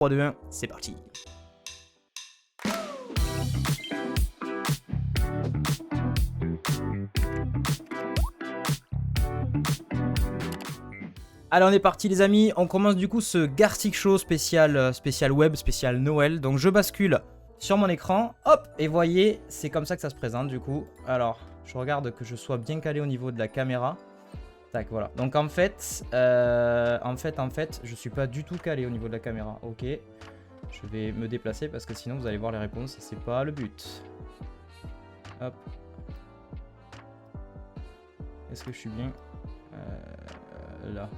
3, 2, 1, c'est parti. Allez, on est parti les amis, on commence du coup ce Gartic Show spécial web, spécial Noël. Donc je bascule sur mon écran, hop, et voyez, c'est comme ça que ça se présente du coup. Alors, je regarde que je sois bien calé au niveau de la caméra. Tac, voilà. Donc en fait, je suis pas du tout calé au niveau de la caméra. Ok, je vais me déplacer parce que sinon vous allez voir les réponses et c'est pas le but. Hop. Est-ce que je suis bien là?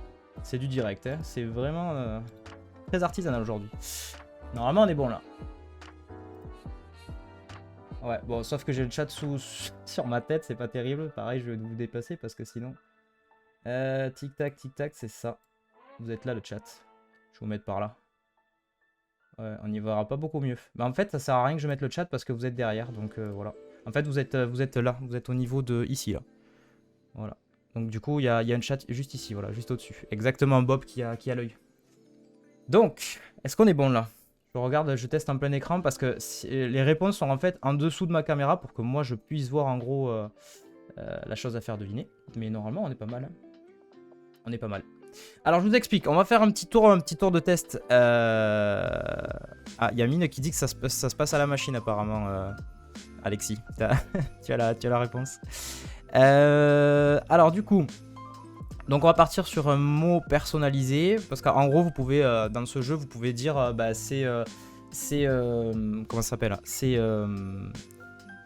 C'est du direct, hein. C'est vraiment très artisanal aujourd'hui. Normalement, on est bon là. Ouais, bon, sauf que j'ai le chat sur ma tête, c'est pas terrible. Pareil, je vais vous déplacer parce que sinon... tic-tac, c'est ça. Vous êtes là, le chat. Je vais vous mettre par là. Ouais, on y verra pas beaucoup mieux. Mais en fait, ça sert à rien que je mette le chat parce que vous êtes derrière, donc voilà. En fait, vous êtes là, vous êtes au niveau de ici, là. Voilà. Donc du coup, il y a un chat juste ici, voilà, juste au-dessus. Exactement Bob qui a l'œil. Donc, est-ce qu'on est bon là? Je regarde, je teste en plein écran parce que les réponses sont en fait en dessous de ma caméra pour que moi je puisse voir en gros la chose à faire deviner. Mais normalement, on est pas mal. Hein. On est pas mal. Alors je vous explique, on va faire un petit tour de test. Ah, il y a Mine qui dit que ça se passe à la machine apparemment, Alexis. Tu as la réponse. Alors du coup, donc on va partir sur un mot personnalisé parce qu'en gros vous pouvez dans ce jeu vous pouvez dire bah, c'est comment ça s'appelle, c'est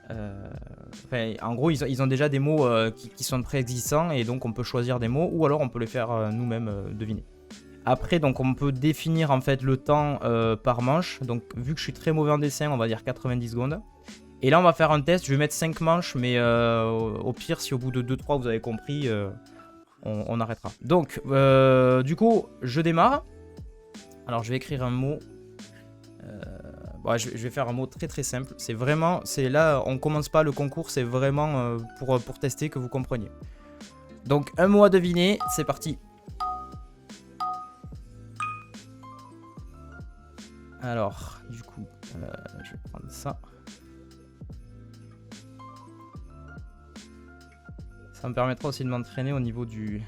enfin, en gros ils ont déjà des mots qui sont préexistants et donc on peut choisir des mots ou alors on peut les faire nous-mêmes deviner. Après donc on peut définir en fait le temps par manche. Donc vu que je suis très mauvais en dessin, on va dire 90 secondes. Et là on va faire un test, je vais mettre 5 manches, mais au pire si au bout de 2-3 vous avez compris, on arrêtera. Donc du coup je démarre. Alors je vais écrire un mot. Bon, je vais faire un mot très simple. C'est vraiment, là on commence pas le concours, c'est vraiment pour tester que vous compreniez. Donc un mot à deviner, c'est parti. Alors du coup je vais prendre ça. Ça me permettra aussi de m'entraîner au niveau du...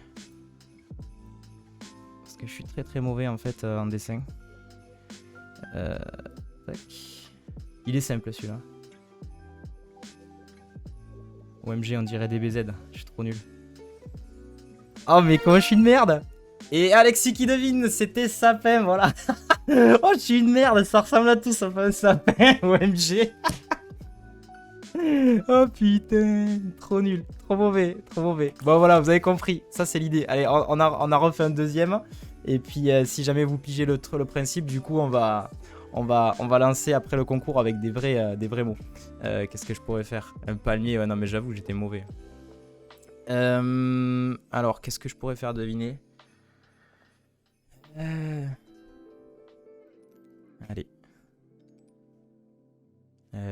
Parce que je suis très mauvais en fait en dessin. Tac. Il est simple celui-là. OMG, on dirait DBZ. Je suis trop nul. Oh mais comment je suis une merde! Et Alexis qui devine, c'était sapin, voilà. Oh je suis une merde, ça ressemble à tout sauf un sapin, OMG. Oh putain, trop nul, trop mauvais. Bon voilà, vous avez compris, ça c'est l'idée. Allez, on a refait un deuxième. Et puis si jamais vous pigez le principe, du coup on va lancer après le concours avec des vrais mots. Qu'est-ce que je pourrais faire? Un palmier, ouais non mais j'avoue j'étais mauvais. Alors qu'est-ce que je pourrais faire deviner? Allez.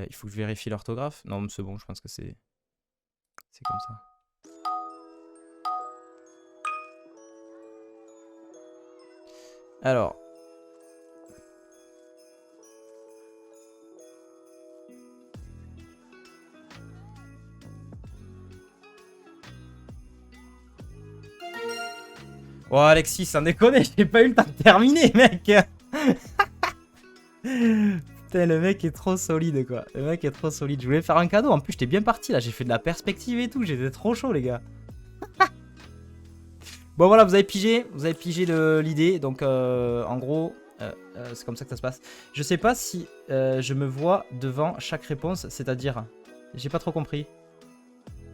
Il faut que je vérifie l'orthographe. Non, mais c'est bon, je pense que c'est comme ça. Alors. Oh Alexis, sans déconner, j'ai pas eu le temps de terminer, mec. Putain, le mec est trop solide, quoi. Le mec est trop solide. Je voulais faire un cadeau. En plus, j'étais bien parti, là. J'ai fait de la perspective et tout. J'étais trop chaud, les gars. Bon, voilà, vous avez pigé l'idée. Donc, en gros, c'est comme ça que ça se passe. Je sais pas si je me vois devant chaque réponse. C'est-à-dire, j'ai pas trop compris.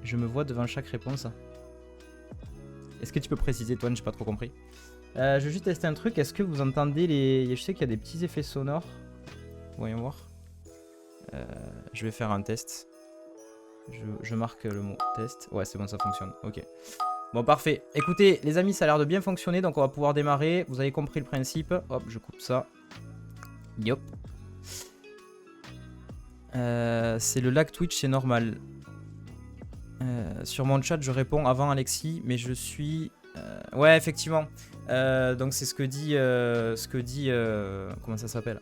Je me vois devant chaque réponse. Est-ce que tu peux préciser, Toine? J'ai pas trop compris. Je vais juste tester un truc. Est-ce que vous entendez les... Je sais qu'il y a des petits effets sonores. Voyons voir. Je vais faire un test. Je marque le mot test. Ouais, c'est bon, ça fonctionne. Ok. Bon, parfait. Écoutez, les amis, ça a l'air de bien fonctionner. Donc, on va pouvoir démarrer. Vous avez compris le principe. Hop, je coupe ça. Yop. C'est le lag Twitch, c'est normal. Sur mon chat, je réponds avant Alexis, mais je suis Ouais, effectivement. Donc c'est ce que dit... comment ça s'appelle?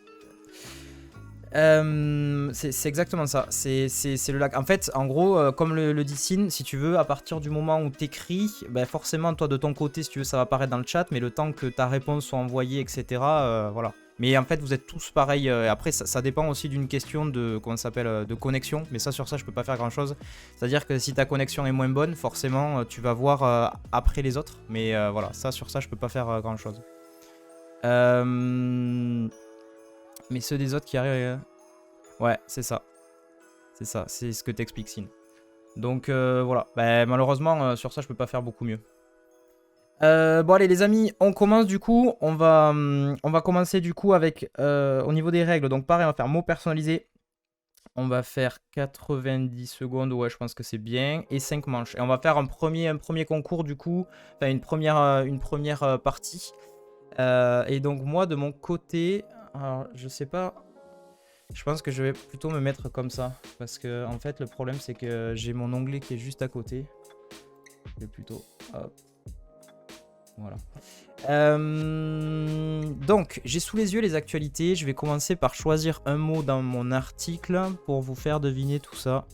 C'est exactement ça. C'est le lag. En fait, en gros, comme le dit Sin, si tu veux, à partir du moment où t'écris, ben forcément, toi de ton côté, si tu veux, ça va apparaître dans le chat, mais le temps que ta réponse soit envoyée, etc. Voilà. Mais en fait, vous êtes tous pareils. Après, ça dépend aussi d'une question de comment ça s'appelle, de connexion. Mais ça, sur ça, je peux pas faire grand chose. C'est-à-dire que si ta connexion est moins bonne, forcément, tu vas voir après les autres. Mais voilà, ça, sur ça, je peux pas faire grand chose. Mais ceux des autres qui arrivent... Ouais, c'est ça. C'est ça, c'est ce que t'expliques, Sin. Donc voilà, bah, malheureusement, sur ça, je peux pas faire beaucoup mieux. Bon allez les amis, on commence du coup. On va commencer du coup avec, au niveau des règles. Donc pareil, on va faire mot personnalisé. On va faire 90 secondes, ouais, je pense que c'est bien. Et 5 manches. Et on va faire un premier concours du coup. Enfin, une première partie. Et donc moi, de mon côté, alors je sais pas... Je pense que je vais plutôt me mettre comme ça. Parce que en fait le problème c'est que j'ai mon onglet qui est juste à côté. Je vais plutôt... Hop. Voilà. Donc j'ai sous les yeux les actualités. Je vais commencer par choisir un mot dans mon article pour vous faire deviner tout ça.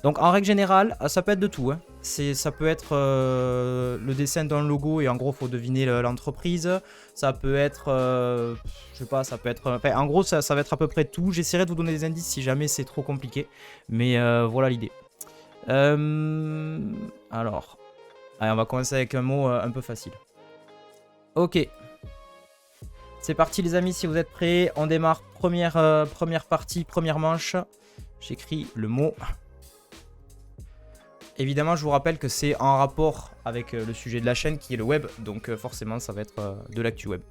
Donc en règle générale, ça peut être de tout. Hein. Ça peut être le dessin d'un logo et en gros faut deviner l'entreprise. Ça peut être, je sais pas, ça peut être... Enfin, en gros ça va être à peu près tout. J'essaierai de vous donner des indices si jamais c'est trop compliqué. Mais voilà l'idée. Alors, allez, on va commencer avec un mot un peu facile. Ok. C'est parti les amis, si vous êtes prêts. On démarre première partie, première manche. J'écris le mot... Évidemment, je vous rappelle que c'est en rapport avec le sujet de la chaîne qui est le web, donc forcément ça va être de l'actu web.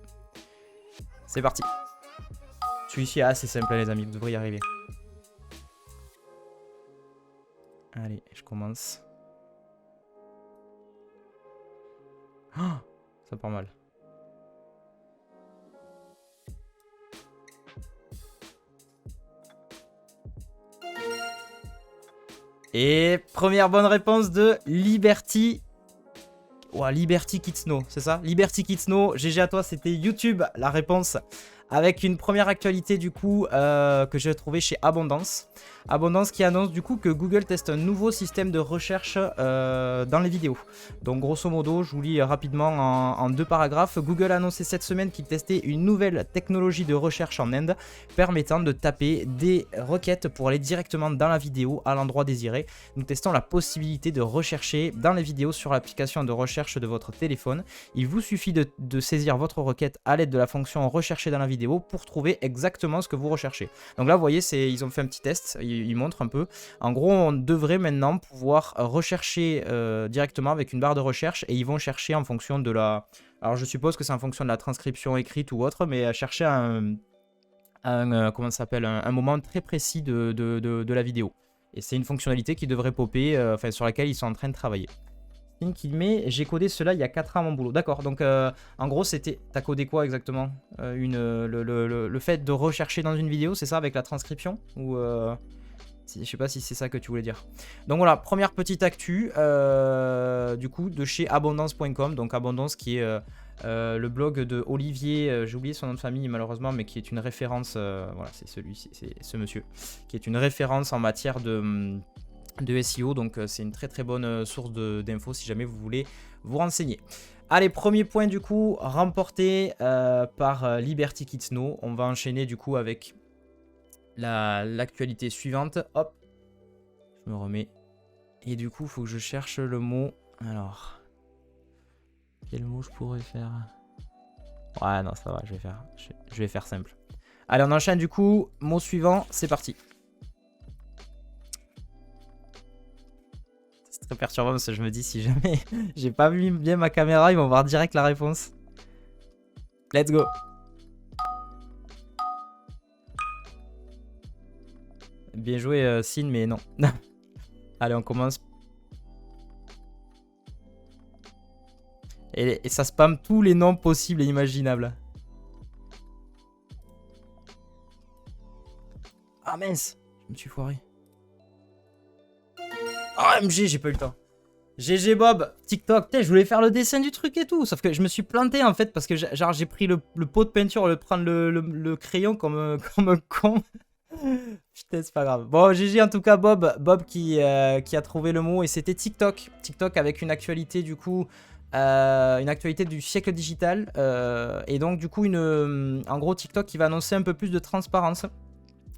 C'est parti. Celui-ci est assez simple les amis, vous devrez y arriver. Allez, je commence. Oh, ça part mal. Et première bonne réponse de Liberty. Ouah, Liberty Kitsno, c'est ça? Liberty Kitsno, GG à toi, c'était YouTube, la réponse. Avec une première actualité du coup que j'ai trouvée chez Abondance. Abondance qui annonce du coup que Google teste un nouveau système de recherche dans les vidéos. Donc grosso modo, je vous lis rapidement en 2 paragraphes. Google a annoncé cette semaine qu'il testait une nouvelle technologie de recherche en Inde permettant de taper des requêtes pour aller directement dans la vidéo à l'endroit désiré. Nous testons la possibilité de rechercher dans les vidéos sur l'application de recherche de votre téléphone. Il vous suffit de saisir votre requête à l'aide de la fonction rechercher dans la vidéo pour trouver exactement ce que vous recherchez. Donc là vous voyez, ils ont fait un petit test, ils montrent un peu. En gros on devrait maintenant pouvoir rechercher directement avec une barre de recherche et ils vont chercher en fonction de la... Alors je suppose que c'est en fonction de la transcription écrite ou autre, mais chercher comment ça s'appelle, un moment très précis de la vidéo. Et c'est une fonctionnalité qui devrait popper, enfin sur laquelle ils sont en train de travailler. Qu'il met, j'ai codé cela il y a 4 ans à mon boulot. D'accord, donc en gros c'était... T'as codé quoi exactement? Le fait de rechercher dans une vidéo, c'est ça avec la transcription? Ou je sais pas si c'est ça que tu voulais dire. Donc voilà, première petite actu du coup de chez abondance.com. Donc Abondance qui est le blog de Olivier, j'ai oublié son nom de famille malheureusement, mais qui est une référence, voilà c'est celui-ci, c'est ce monsieur, qui est une référence en matière de SEO, donc c'est une très bonne source d'infos si jamais vous voulez vous renseigner. Allez, premier point du coup remporté par Liberty Kitsno. On va enchaîner du coup avec l'actualité suivante. Hop, je me remets. Et du coup, il faut que je cherche le mot. Alors, quel mot je pourrais faire? Ouais, non, ça va, je vais faire simple. Allez, on enchaîne du coup. Mot suivant, c'est parti. C'est très perturbant parce que je me dis si jamais j'ai pas vu bien ma caméra, ils vont voir direct la réponse. Let's go. Bien joué Sin, mais non. Allez, on commence. Et ça spamme tous les noms possibles et imaginables. Ah mince, je me suis foiré. Ah MG, j'ai pas eu le temps. GG Bob, TikTok. Putain, je voulais faire le dessin du truc et tout. Sauf que je me suis planté en fait parce que genre j'ai pris le pot de peinture au lieu de prendre le crayon comme, comme un con. Putain, c'est pas grave. Bon, GG en tout cas Bob. Bob qui a trouvé le mot et c'était TikTok. TikTok avec une actualité du coup. Une actualité du siècle digital. Et donc du coup en gros TikTok qui va annoncer un peu plus de transparence.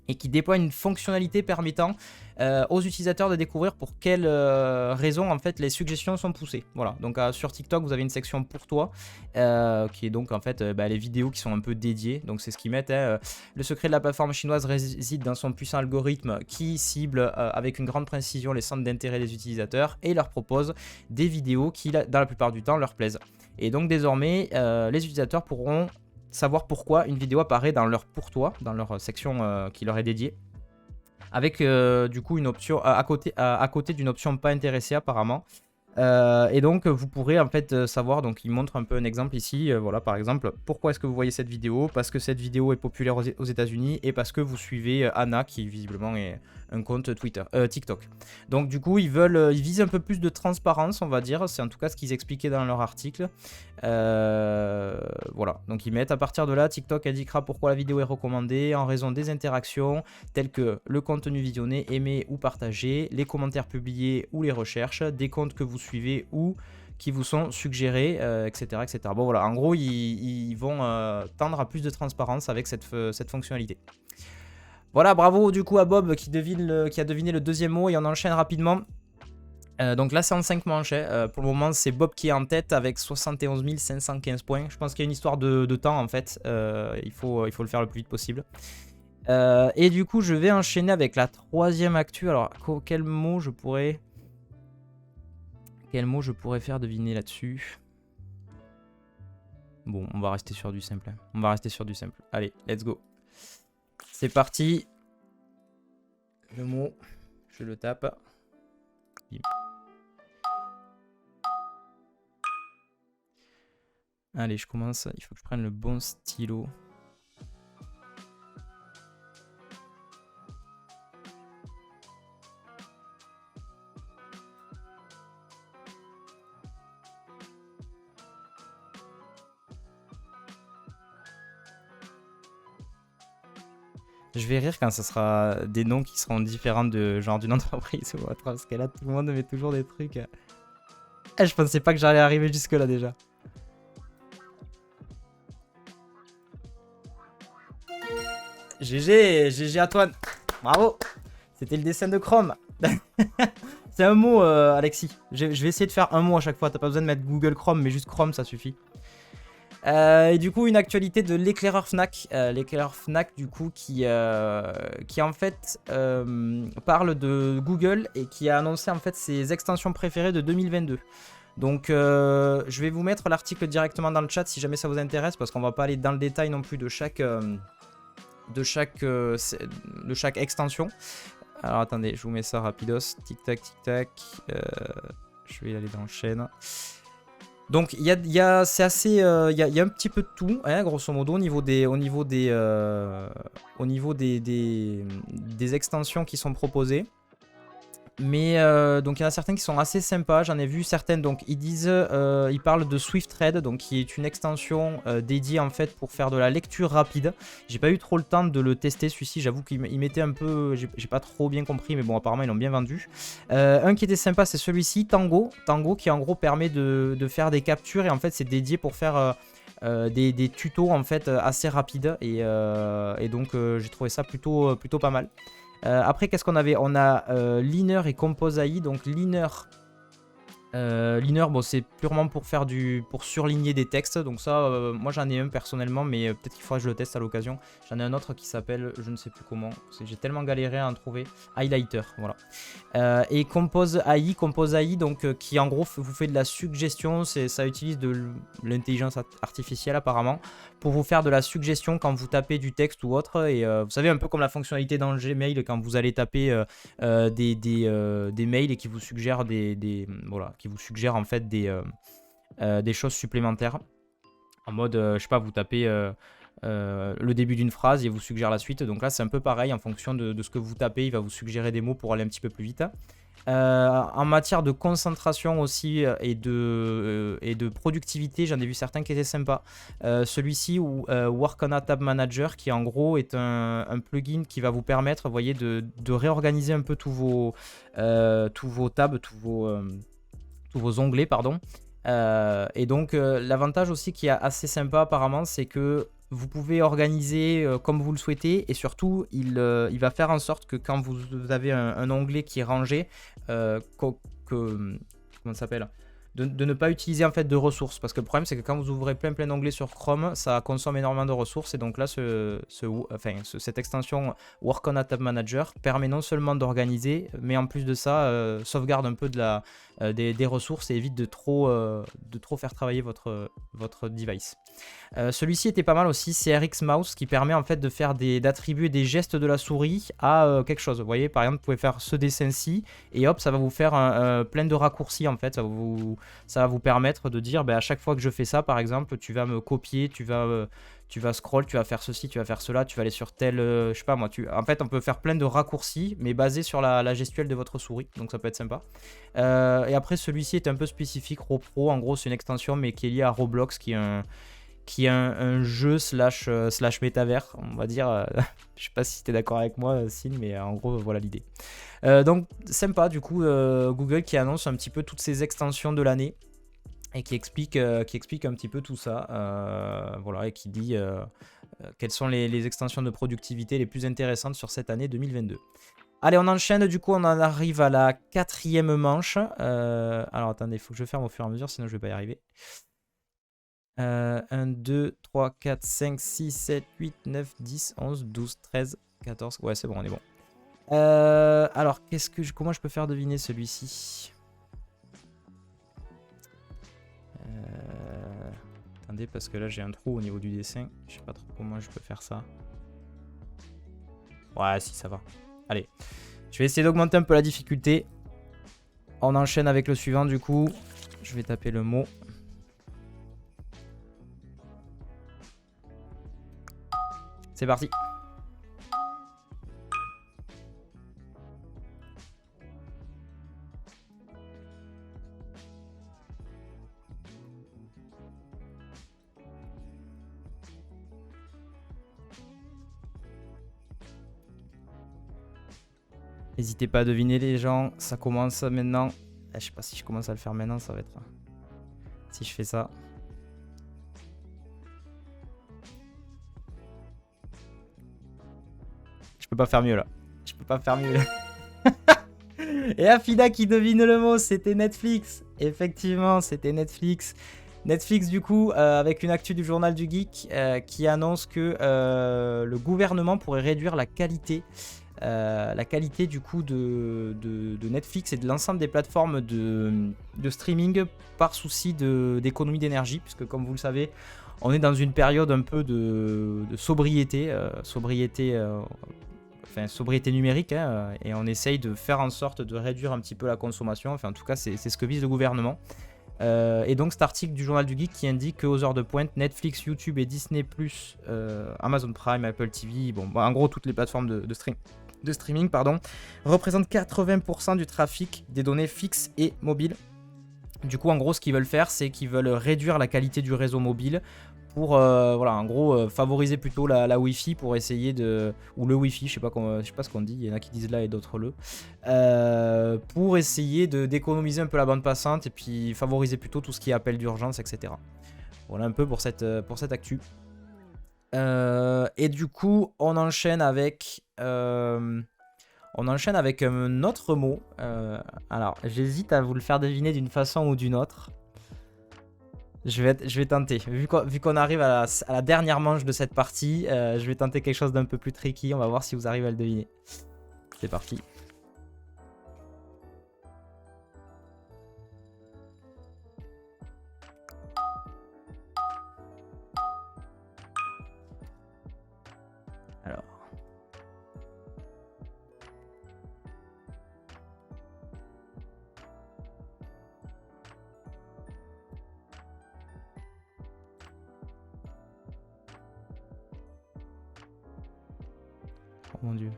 Et qui déploie une fonctionnalité permettant aux utilisateurs de découvrir pour quelles raisons en fait les suggestions sont poussées. Voilà, donc sur TikTok vous avez une section pour toi qui est donc en fait les vidéos qui sont un peu dédiées. Donc c'est ce qu'ils mettent. Le secret de la plateforme chinoise réside dans son puissant algorithme qui cible avec une grande précision les centres d'intérêt des utilisateurs et leur propose des vidéos qui dans la plupart du temps leur plaisent. Et donc désormais les utilisateurs pourront savoir pourquoi une vidéo apparaît dans leur pour toi, dans leur section qui leur est dédiée, avec du coup une option à côté d'une option pas intéressée apparemment. Et donc vous pourrez en fait savoir, donc il montre un peu un exemple ici, voilà par exemple, pourquoi est-ce que vous voyez cette vidéo? Parce que cette vidéo est populaire aux États-Unis et parce que vous suivez Anna qui visiblement est un compte TikTok. Donc du coup ils visent un peu plus de transparence on va dire, c'est en tout cas ce qu'ils expliquaient dans leur article. Voilà, donc ils mettent à partir de là, TikTok indiquera pourquoi la vidéo est recommandée en raison des interactions telles que le contenu visionné, aimé ou partagé, les commentaires publiés ou les recherches, des comptes que vous suivez ou qui vous sont suggérés, etc., etc. Bon voilà, en gros ils vont tendre à plus de transparence avec cette fonctionnalité. Voilà, bravo du coup à Bob qui a deviné le deuxième mot et on enchaîne rapidement. Donc là c'est en 5 manches, pour le moment c'est Bob qui est en tête avec 71 515 points. Je pense qu'il y a une histoire de temps en fait, il faut le faire le plus vite possible. Et du coup je vais enchaîner avec la troisième actu. Alors quel mot je pourrais faire deviner là-dessus? Bon, on va rester sur du simple. Allez, let's go. C'est parti. Le mot, je le tape. Allez, je commence. Il faut que je prenne le bon stylo. Je vais rire quand ce sera des noms qui seront différents de genre d'une entreprise ou autre, parce que là tout le monde met toujours des trucs. Je pensais pas que j'allais arriver jusque là déjà. GG Antoine. Bravo. C'était le dessin de Chrome. C'est un mot Alexis. Je vais essayer de faire un mot à chaque fois. T'as pas besoin de mettre Google Chrome, mais juste Chrome ça suffit. Et du coup une actualité de l'éclaireur Fnac, l'éclaireur Fnac du coup qui en fait parle de Google et qui a annoncé en fait ses extensions préférées de 2022. Donc je vais vous mettre l'article directement dans le chat si jamais ça vous intéresse, parce qu'on va pas aller dans le détail non plus de chaque extension. Alors attendez, je vous mets ça rapidos, tic tac, je vais y aller dans le chaîne. Donc il y a un petit peu de tout, hein, grosso modo au niveau des extensions qui sont proposées. Mais donc il y en a certaines qui sont assez sympas, j'en ai vu certaines. Donc ils parlent de SwiftRead, donc qui est une extension dédiée en fait pour faire de la lecture rapide. J'ai pas eu trop le temps de le tester celui-ci, j'avoue qu'il mettait un peu, j'ai pas trop bien compris, mais bon apparemment ils l'ont bien vendu. Un qui était sympa c'est celui-ci, Tango qui en gros permet de faire des captures et en fait c'est dédié pour faire des tutos en fait assez rapides et donc j'ai trouvé ça plutôt pas mal. Après, qu'est-ce qu'on avait? On a Liner et Compose AI. Donc Liner, bon, c'est purement pour pour surligner des textes. Donc ça, moi j'en ai un personnellement, mais peut-être qu'il faudra que je le teste à l'occasion. J'en ai un autre qui s'appelle, je ne sais plus comment. J'ai tellement galéré à en trouver. Highlighter, voilà. Et Compose AI, donc qui en gros vous fait de la suggestion. Ça utilise de l'intelligence artificielle apparemment pour vous faire de la suggestion quand vous tapez du texte ou autre. Et vous savez, un peu comme la fonctionnalité dans le Gmail quand vous allez taper des mails et qui vous suggèrent voilà, qui vous suggèrent en fait des choses supplémentaires. En mode, je sais pas, vous tapez le début d'une phrase et vous suggère la suite. Donc là, c'est un peu pareil, en fonction de ce que vous tapez, il va vous suggérer des mots pour aller un petit peu plus vite. En matière de concentration aussi et de productivité, j'en ai vu certains qui étaient sympas. Celui-ci, Work on a Tab Manager, qui en gros est un plugin qui va vous permettre, vous voyez, de réorganiser un peu tous vos tabs, tous vos onglets, pardon. Et donc, l'avantage aussi qui est assez sympa apparemment, c'est que vous pouvez organiser comme vous le souhaitez et surtout, il va faire en sorte que quand vous avez un onglet qui est rangé, comment ça s'appelle, de ne pas utiliser en fait de ressources, parce que le problème c'est que quand vous ouvrez plein d'onglets sur Chrome, ça consomme énormément de ressources et donc là cette extension Work on a Tab Manager permet non seulement d'organiser, mais en plus de ça sauvegarde un peu des ressources et évite de trop faire travailler votre device. Celui-ci était pas mal aussi, c'est RX Mouse qui permet en fait d'attribuer des gestes de la souris à quelque chose. Vous voyez, par exemple, vous pouvez faire ce dessin-ci et hop, ça va vous faire plein de raccourcis en fait. Ça va vous permettre de dire, à chaque fois que je fais ça, par exemple, tu vas me copier, tu vas scroll, tu vas faire ceci, tu vas faire cela, tu vas aller sur tel, je sais pas moi. En fait, on peut faire plein de raccourcis, mais basés sur la gestuelle de votre souris, donc ça peut être sympa. Et après, celui-ci est un peu spécifique, RoPro. En gros, c'est une extension, mais qui est liée à Roblox, qui est un jeu slash métavers, on va dire. Je sais pas si tu es d'accord avec moi, Sin, mais en gros, voilà l'idée. Donc, sympa, du coup, Google qui annonce un petit peu toutes ces extensions de l'année et qui explique un petit peu tout ça. Voilà, et qui dit quelles sont les extensions de productivité les plus intéressantes sur cette année 2022. Allez, on enchaîne, du coup, on en arrive à la 4e manche. Alors, attendez, il faut que je ferme au fur et à mesure, sinon je vais pas y arriver. 1, 2, 3, 4, 5, 6, 7, 8, 9, 10, 11, 12, 13, 14. Ouais, c'est bon, on est bon. Alors, comment je peux faire deviner celui-ci? Attendez, parce que là, j'ai un trou au niveau du dessin. Je sais pas trop comment je peux faire ça. Ouais, si, ça va. Allez, je vais essayer d'augmenter un peu la difficulté. On enchaîne avec le suivant, du coup. Je vais taper le mot. C'est parti. N'hésitez pas à deviner les gens, ça commence maintenant. Je sais pas si je commence à le faire maintenant, ça va être... Si je fais ça... Je peux pas faire mieux là. Je peux pas faire mieux là. Et Afida qui devine le mot, c'était Netflix. Effectivement, c'était Netflix. Netflix du coup, avec une actu du journal du Geek qui annonce que le gouvernement pourrait réduire la qualité du coup de Netflix et de l'ensemble des plateformes de streaming par souci d'économie d'énergie, puisque comme vous le savez, on est dans une période un peu de sobriété, sobriété numérique, hein, et on essaye de faire en sorte de réduire un petit peu la consommation. Enfin, en tout cas, c'est ce que vise le gouvernement. Et donc cet article du journal du Geek qui indique qu'aux heures de pointe, Netflix, YouTube et Disney+, Amazon Prime, Apple TV, en gros toutes les plateformes de streaming, représentent 80% du trafic des données fixes et mobiles. Du coup, en gros, ce qu'ils veulent faire, c'est qu'ils veulent réduire la qualité du réseau mobile pour, en gros, favoriser plutôt la Wi-Fi pour essayer de... Ou le Wi-Fi, je sais pas ce qu'on dit, il y en a qui disent là et d'autres le. Pour essayer d'économiser un peu la bande passante et puis favoriser plutôt tout ce qui est appel d'urgence, etc. Voilà un peu pour cette actu. Et du coup, on enchaîne avec un autre mot. Alors, j'hésite à vous le faire deviner d'une façon ou d'une autre. Je vais tenter. Vu qu'on arrive à la dernière manche de cette partie, je vais tenter quelque chose d'un peu plus tricky. On va voir si vous arrivez à le deviner. C'est parti. Alors. Oh mon dieu.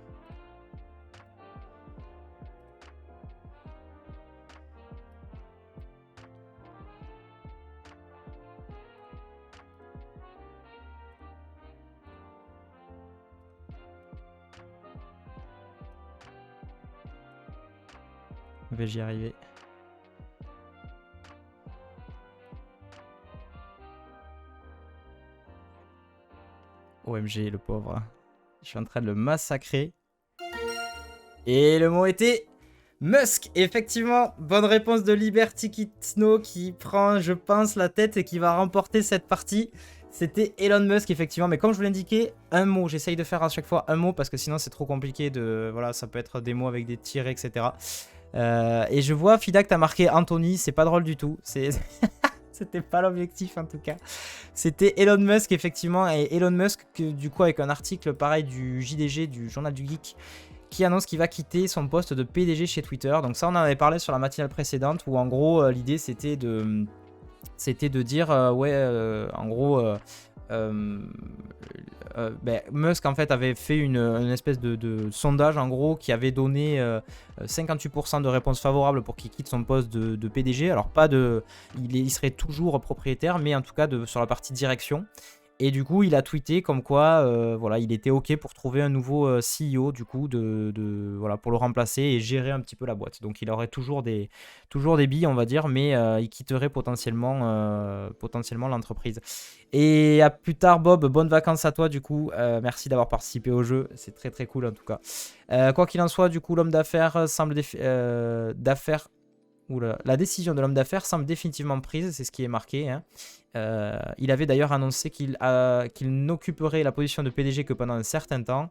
Vais-je y arriver? OMG, le pauvre. Je suis en train de le massacrer. Et le mot était Musk. Effectivement, bonne réponse de Liberty Kitno qui prend, je pense, la tête et qui va remporter cette partie. C'était Elon Musk, effectivement. Mais comme je vous l'indiquais, un mot. J'essaye de faire à chaque fois un mot parce que sinon c'est trop compliqué de... Voilà, ça peut être des mots avec des tirets, etc. Et je vois, Fida, que t'as marqué Anthony. C'est pas drôle du tout. C'était pas l'objectif en tout cas. C'était Elon Musk effectivement. Et Elon Musk, du coup, avec un article pareil du JDG, du Journal du Geek, qui annonce qu'il va quitter son poste de PDG chez Twitter. Donc ça, on en avait parlé sur la matinale précédente où en gros, l'idée c'était de dire, en gros, Musk en fait avait fait une espèce de sondage en gros qui avait donné 58% de réponses favorables pour qu'il quitte son poste de PDG. Alors pas de, il serait toujours propriétaire, mais en tout cas sur la partie direction. Et du coup, il a tweeté comme quoi, voilà, il était OK pour trouver un nouveau CEO, du coup, voilà, pour le remplacer et gérer un petit peu la boîte. Donc, il aurait toujours des billes, on va dire, mais il quitterait potentiellement l'entreprise. Et à plus tard, Bob, bonnes vacances à toi, du coup. Merci d'avoir participé au jeu. C'est très, très cool, en tout cas. Quoi qu'il en soit, du coup, l'homme d'affaires semble la décision de l'homme d'affaires semble définitivement prise, c'est ce qui est marqué. Hein. Il avait d'ailleurs annoncé qu'il n'occuperait la position de PDG que pendant un certain temps.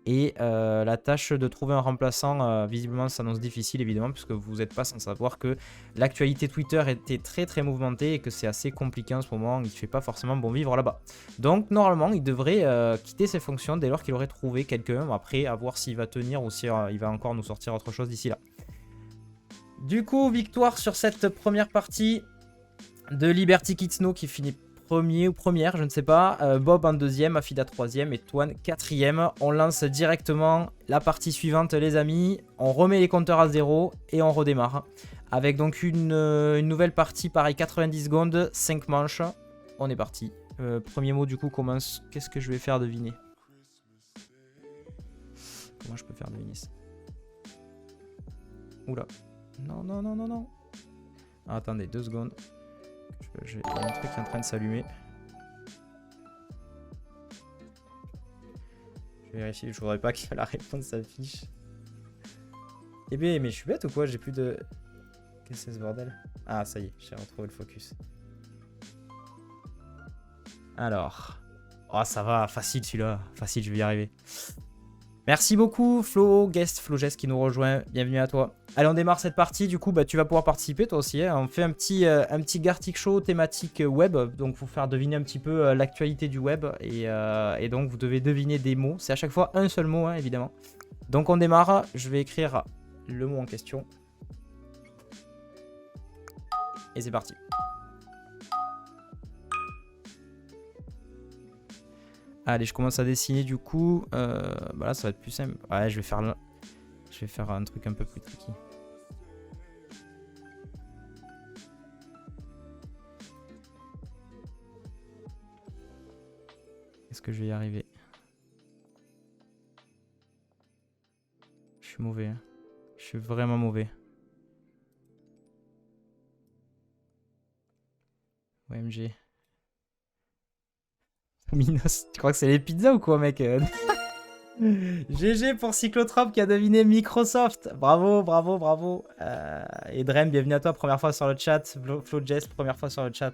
Et la tâche de trouver un remplaçant, visiblement, s'annonce difficile, évidemment, puisque vous n'êtes pas sans savoir que l'actualité Twitter était très très mouvementée et que c'est assez compliqué en ce moment. Il ne fait pas forcément bon vivre là-bas. Donc, normalement, il devrait quitter ses fonctions dès lors qu'il aurait trouvé quelqu'un. Après, à voir s'il va tenir ou s'il va encore nous sortir autre chose d'ici là. Du coup, victoire sur cette première partie de Liberty Kitno qui finit premier ou première, je ne sais pas. Bob en deuxième, Afida troisième et Toine quatrième. On lance directement la partie suivante, les amis. On remet les compteurs à zéro et on redémarre. Avec donc une nouvelle partie, pareil, 90 secondes, 5 manches. On est parti. Premier mot du coup commence. Qu'est-ce que je vais faire deviner? Comment je peux faire deviner ça? Oula. Non, non, non, non, non. Ah, attendez, 2 secondes. Il y a un truc qui est en train de s'allumer. Je vais vérifier, je voudrais pas que la réponse s'affiche. Eh bien, mais je suis bête ou quoi? J'ai plus de... Qu'est-ce que c'est ce bordel? Ah, ça y est, j'ai retrouvé le focus. Alors... Oh, ça va, facile celui-là. Facile, je vais y arriver. Merci beaucoup Flogest qui nous rejoint, bienvenue à toi. Allez, on démarre cette partie, du coup tu vas pouvoir participer toi aussi, hein. On fait un petit Gartic Show thématique web, donc vous faire deviner un petit peu l'actualité du web, et donc vous devez deviner des mots, c'est à chaque fois un seul mot, hein, évidemment. Donc on démarre, je vais écrire le mot en question. Et c'est parti. Allez, je commence à dessiner du coup. Bah là, ça va être plus simple. Ouais, je vais faire un truc un peu plus tricky. Est-ce que je vais y arriver? Je suis mauvais. Hein. Je suis vraiment mauvais. OMG. Minos, tu crois que c'est les pizzas ou quoi, mec? GG pour Cyclotrope qui a deviné Microsoft. Bravo, bravo, bravo. Et Drem, bienvenue à toi, première fois sur le chat. Flowjest, première fois sur le chat.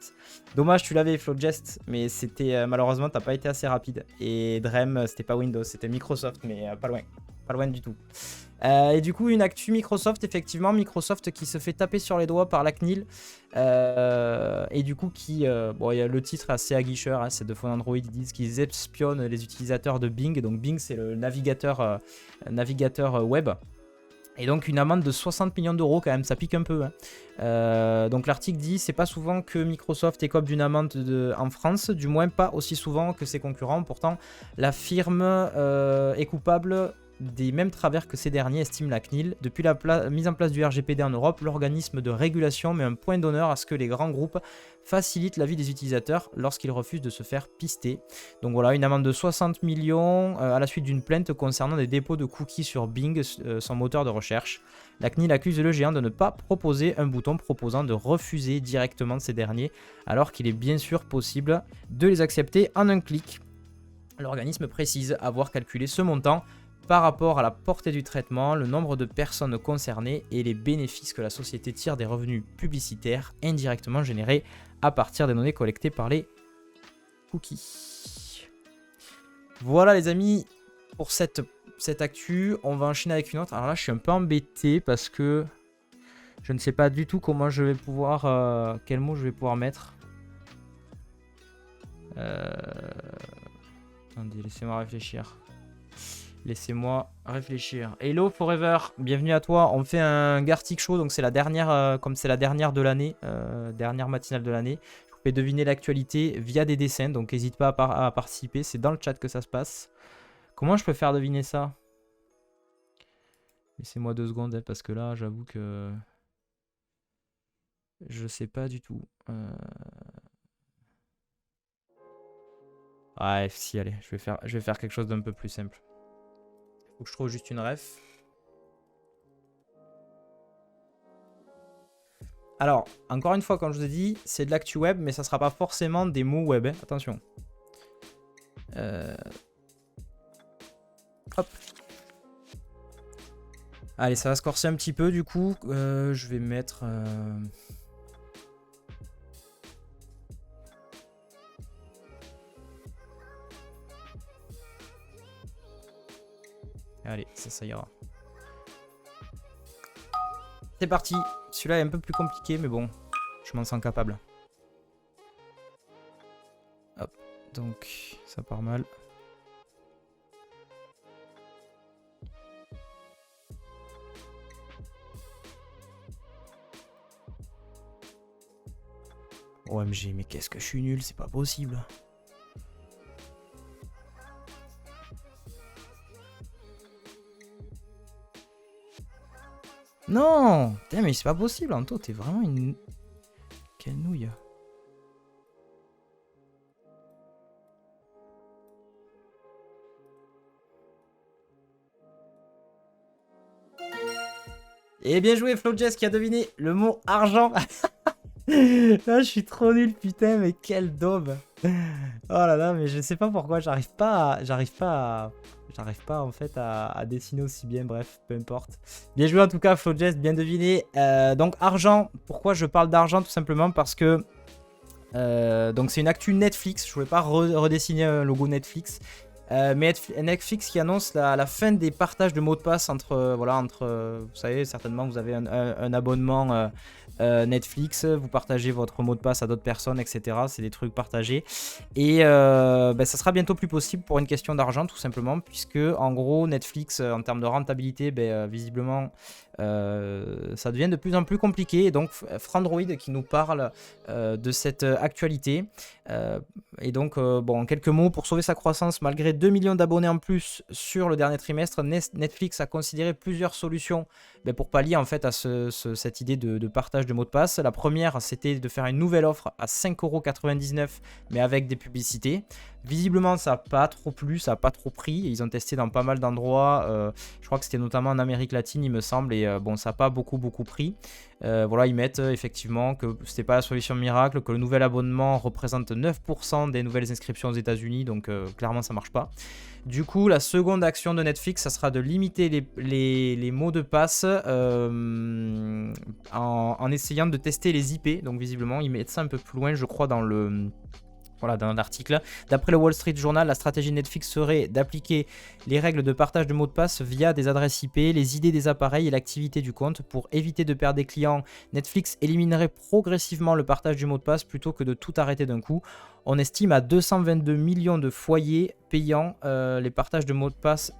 Dommage, tu l'avais, Flowjest, mais c'était malheureusement, t'as pas été assez rapide. Et Drem, c'était pas Windows, c'était Microsoft, mais pas loin. Pas loin du tout. Et du coup, une actu Microsoft, effectivement, Microsoft qui se fait taper sur les doigts par la CNIL. Et du coup, bon, le titre est assez aguicheur, hein, c'est de fond Android, ils disent qu'ils espionnent les utilisateurs de Bing. Donc Bing, c'est le navigateur web. Et donc une amende de 60 millions d'euros quand même, ça pique un peu. Hein. Donc l'article dit, c'est pas souvent que Microsoft écope d'une amende en France, du moins pas aussi souvent que ses concurrents. Pourtant, la firme est coupable des mêmes travers que ces derniers, estime la CNIL. Depuis la mise en place du RGPD en Europe, l'organisme de régulation met un point d'honneur à ce que les grands groupes facilitent la vie des utilisateurs lorsqu'ils refusent de se faire pister. Donc voilà, une amende de 60 millions à la suite d'une plainte concernant des dépôts de cookies sur Bing, son moteur de recherche. La CNIL accuse le géant de ne pas proposer un bouton proposant de refuser directement ces derniers, alors qu'il est bien sûr possible de les accepter en un clic. L'organisme précise avoir calculé ce montant par rapport à la portée du traitement, le nombre de personnes concernées et les bénéfices que la société tire des revenus publicitaires indirectement générés à partir des données collectées par les cookies. Voilà les amis pour cette actu. On va enchaîner avec une autre. Alors là je suis un peu embêté parce que je ne sais pas du tout comment je vais pouvoir... quel mot je vais pouvoir mettre. Attendez, laissez-moi réfléchir. Laissez-moi réfléchir. Hello Forever, bienvenue à toi. On fait un Gartic Show, donc c'est la dernière, comme c'est la dernière de l'année, dernière matinale de l'année. Vous pouvez deviner l'actualité via des dessins, donc n'hésite pas à participer. C'est dans le chat que ça se passe. Comment je peux faire deviner ça? Laissez-moi 2 secondes, hein, parce que là, j'avoue que je sais pas du tout. Ouais, si, allez, je vais faire quelque chose d'un peu plus simple. Faut que je trouve juste une ref. Alors, encore une fois, comme je vous ai dit, c'est de l'actu web, mais ça sera pas forcément des mots web. Hein. Attention. Hop. Allez, ça va se corser un petit peu, du coup. Je vais mettre... Allez, ça ira. C'est parti. Celui-là est un peu plus compliqué, mais bon, je m'en sens capable. Hop, donc ça part mal. OMG, mais qu'est-ce que je suis nul, c'est pas possible. Non! Putain, mais c'est pas possible, Anto, t'es vraiment une... Quelle nouille. Et bien joué, FlowJess qui a deviné le mot argent. Ah, je suis trop nul, putain, mais quel daube. Oh là là, mais je sais pas pourquoi, j'arrive pas en fait à dessiner aussi bien, bref, peu importe. Bien joué en tout cas, FlowJess, bien deviné. Donc argent, pourquoi je parle d'argent? Tout simplement parce que donc c'est une actu Netflix, je voulais pas redessiner un logo Netflix. Mais Netflix qui annonce la fin des partages de mots de passe entre, vous savez, certainement vous avez un abonnement Netflix, vous partagez votre mot de passe à d'autres personnes, etc. C'est des trucs partagés. Et ça sera bientôt plus possible pour une question d'argent, tout simplement, puisque en gros, Netflix, en termes de rentabilité, visiblement, ça devient de plus en plus compliqué. Et donc, Frandroid qui nous parle de cette actualité. Et donc, en quelques mots, pour sauver sa croissance, malgré 2 millions d'abonnés en plus sur le dernier trimestre, Netflix a considéré plusieurs solutions pour pallier en fait à cette idée de partage de mots de passe. La première, c'était de faire une nouvelle offre à 5,99 €, mais avec des publicités. Visiblement, ça n'a pas trop plu, ça n'a pas trop pris. Ils ont testé dans pas mal d'endroits. Je crois que c'était notamment en Amérique latine, il me semble. Et ça n'a pas beaucoup pris. Ils mettent effectivement que c'était pas la solution miracle, que le nouvel abonnement représente 9% des nouvelles inscriptions aux États-Unis. Donc clairement, ça marche pas. Du coup, la seconde action de Netflix, ça sera de limiter les mots de passe en essayant de tester les IP. Donc visiblement, ils mettent ça un peu plus loin, je crois, dans l'article. D'après le Wall Street Journal, la stratégie Netflix serait d'appliquer les règles de partage de mots de passe via des adresses IP, les idées des appareils et l'activité du compte. Pour éviter de perdre des clients, Netflix éliminerait progressivement le partage du mot de passe plutôt que de tout arrêter d'un coup. On estime à 222 millions de foyers payants les partages de mots de passe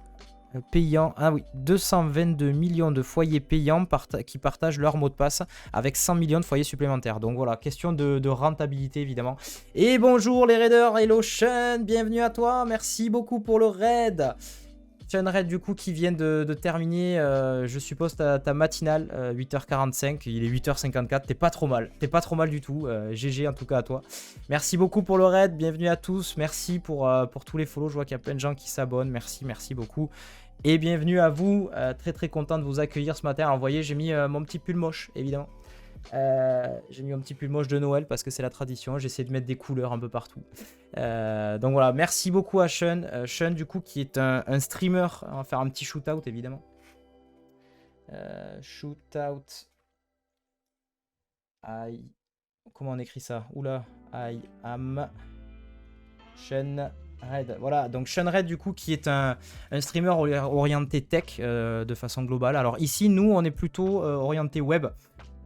payants. Ah oui, 222 millions de foyers payants qui partagent leur mot de passe avec 100 millions de foyers supplémentaires. Donc voilà, question de rentabilité évidemment. Et bonjour les raiders, hello Sean, bienvenue à toi, merci beaucoup pour le raid. Red du coup qui vient de terminer, je suppose, ta matinale, 8h45, il est 8h54, t'es pas trop mal. T'es pas trop mal du tout, GG en tout cas à toi. Merci beaucoup pour le raid, bienvenue à tous, merci pour tous les follows, je vois qu'il y a plein de gens qui s'abonnent, merci beaucoup. Et bienvenue à vous, très très content de vous accueillir ce matin. Alors vous voyez, j'ai mis mon petit pull moche, évidemment. J'ai mis un petit pull moche de Noël parce que c'est la tradition. J'essaie de mettre des couleurs un peu partout. Donc voilà, merci beaucoup à Sean. Sean, du coup, qui est un streamer. On va faire un petit shootout, évidemment. Shootout. Comment on écrit ça? Oula. I am Sean Red. Voilà, donc Sean Red, du coup, qui est un streamer orienté tech de façon globale. Alors ici, nous, on est plutôt orienté web.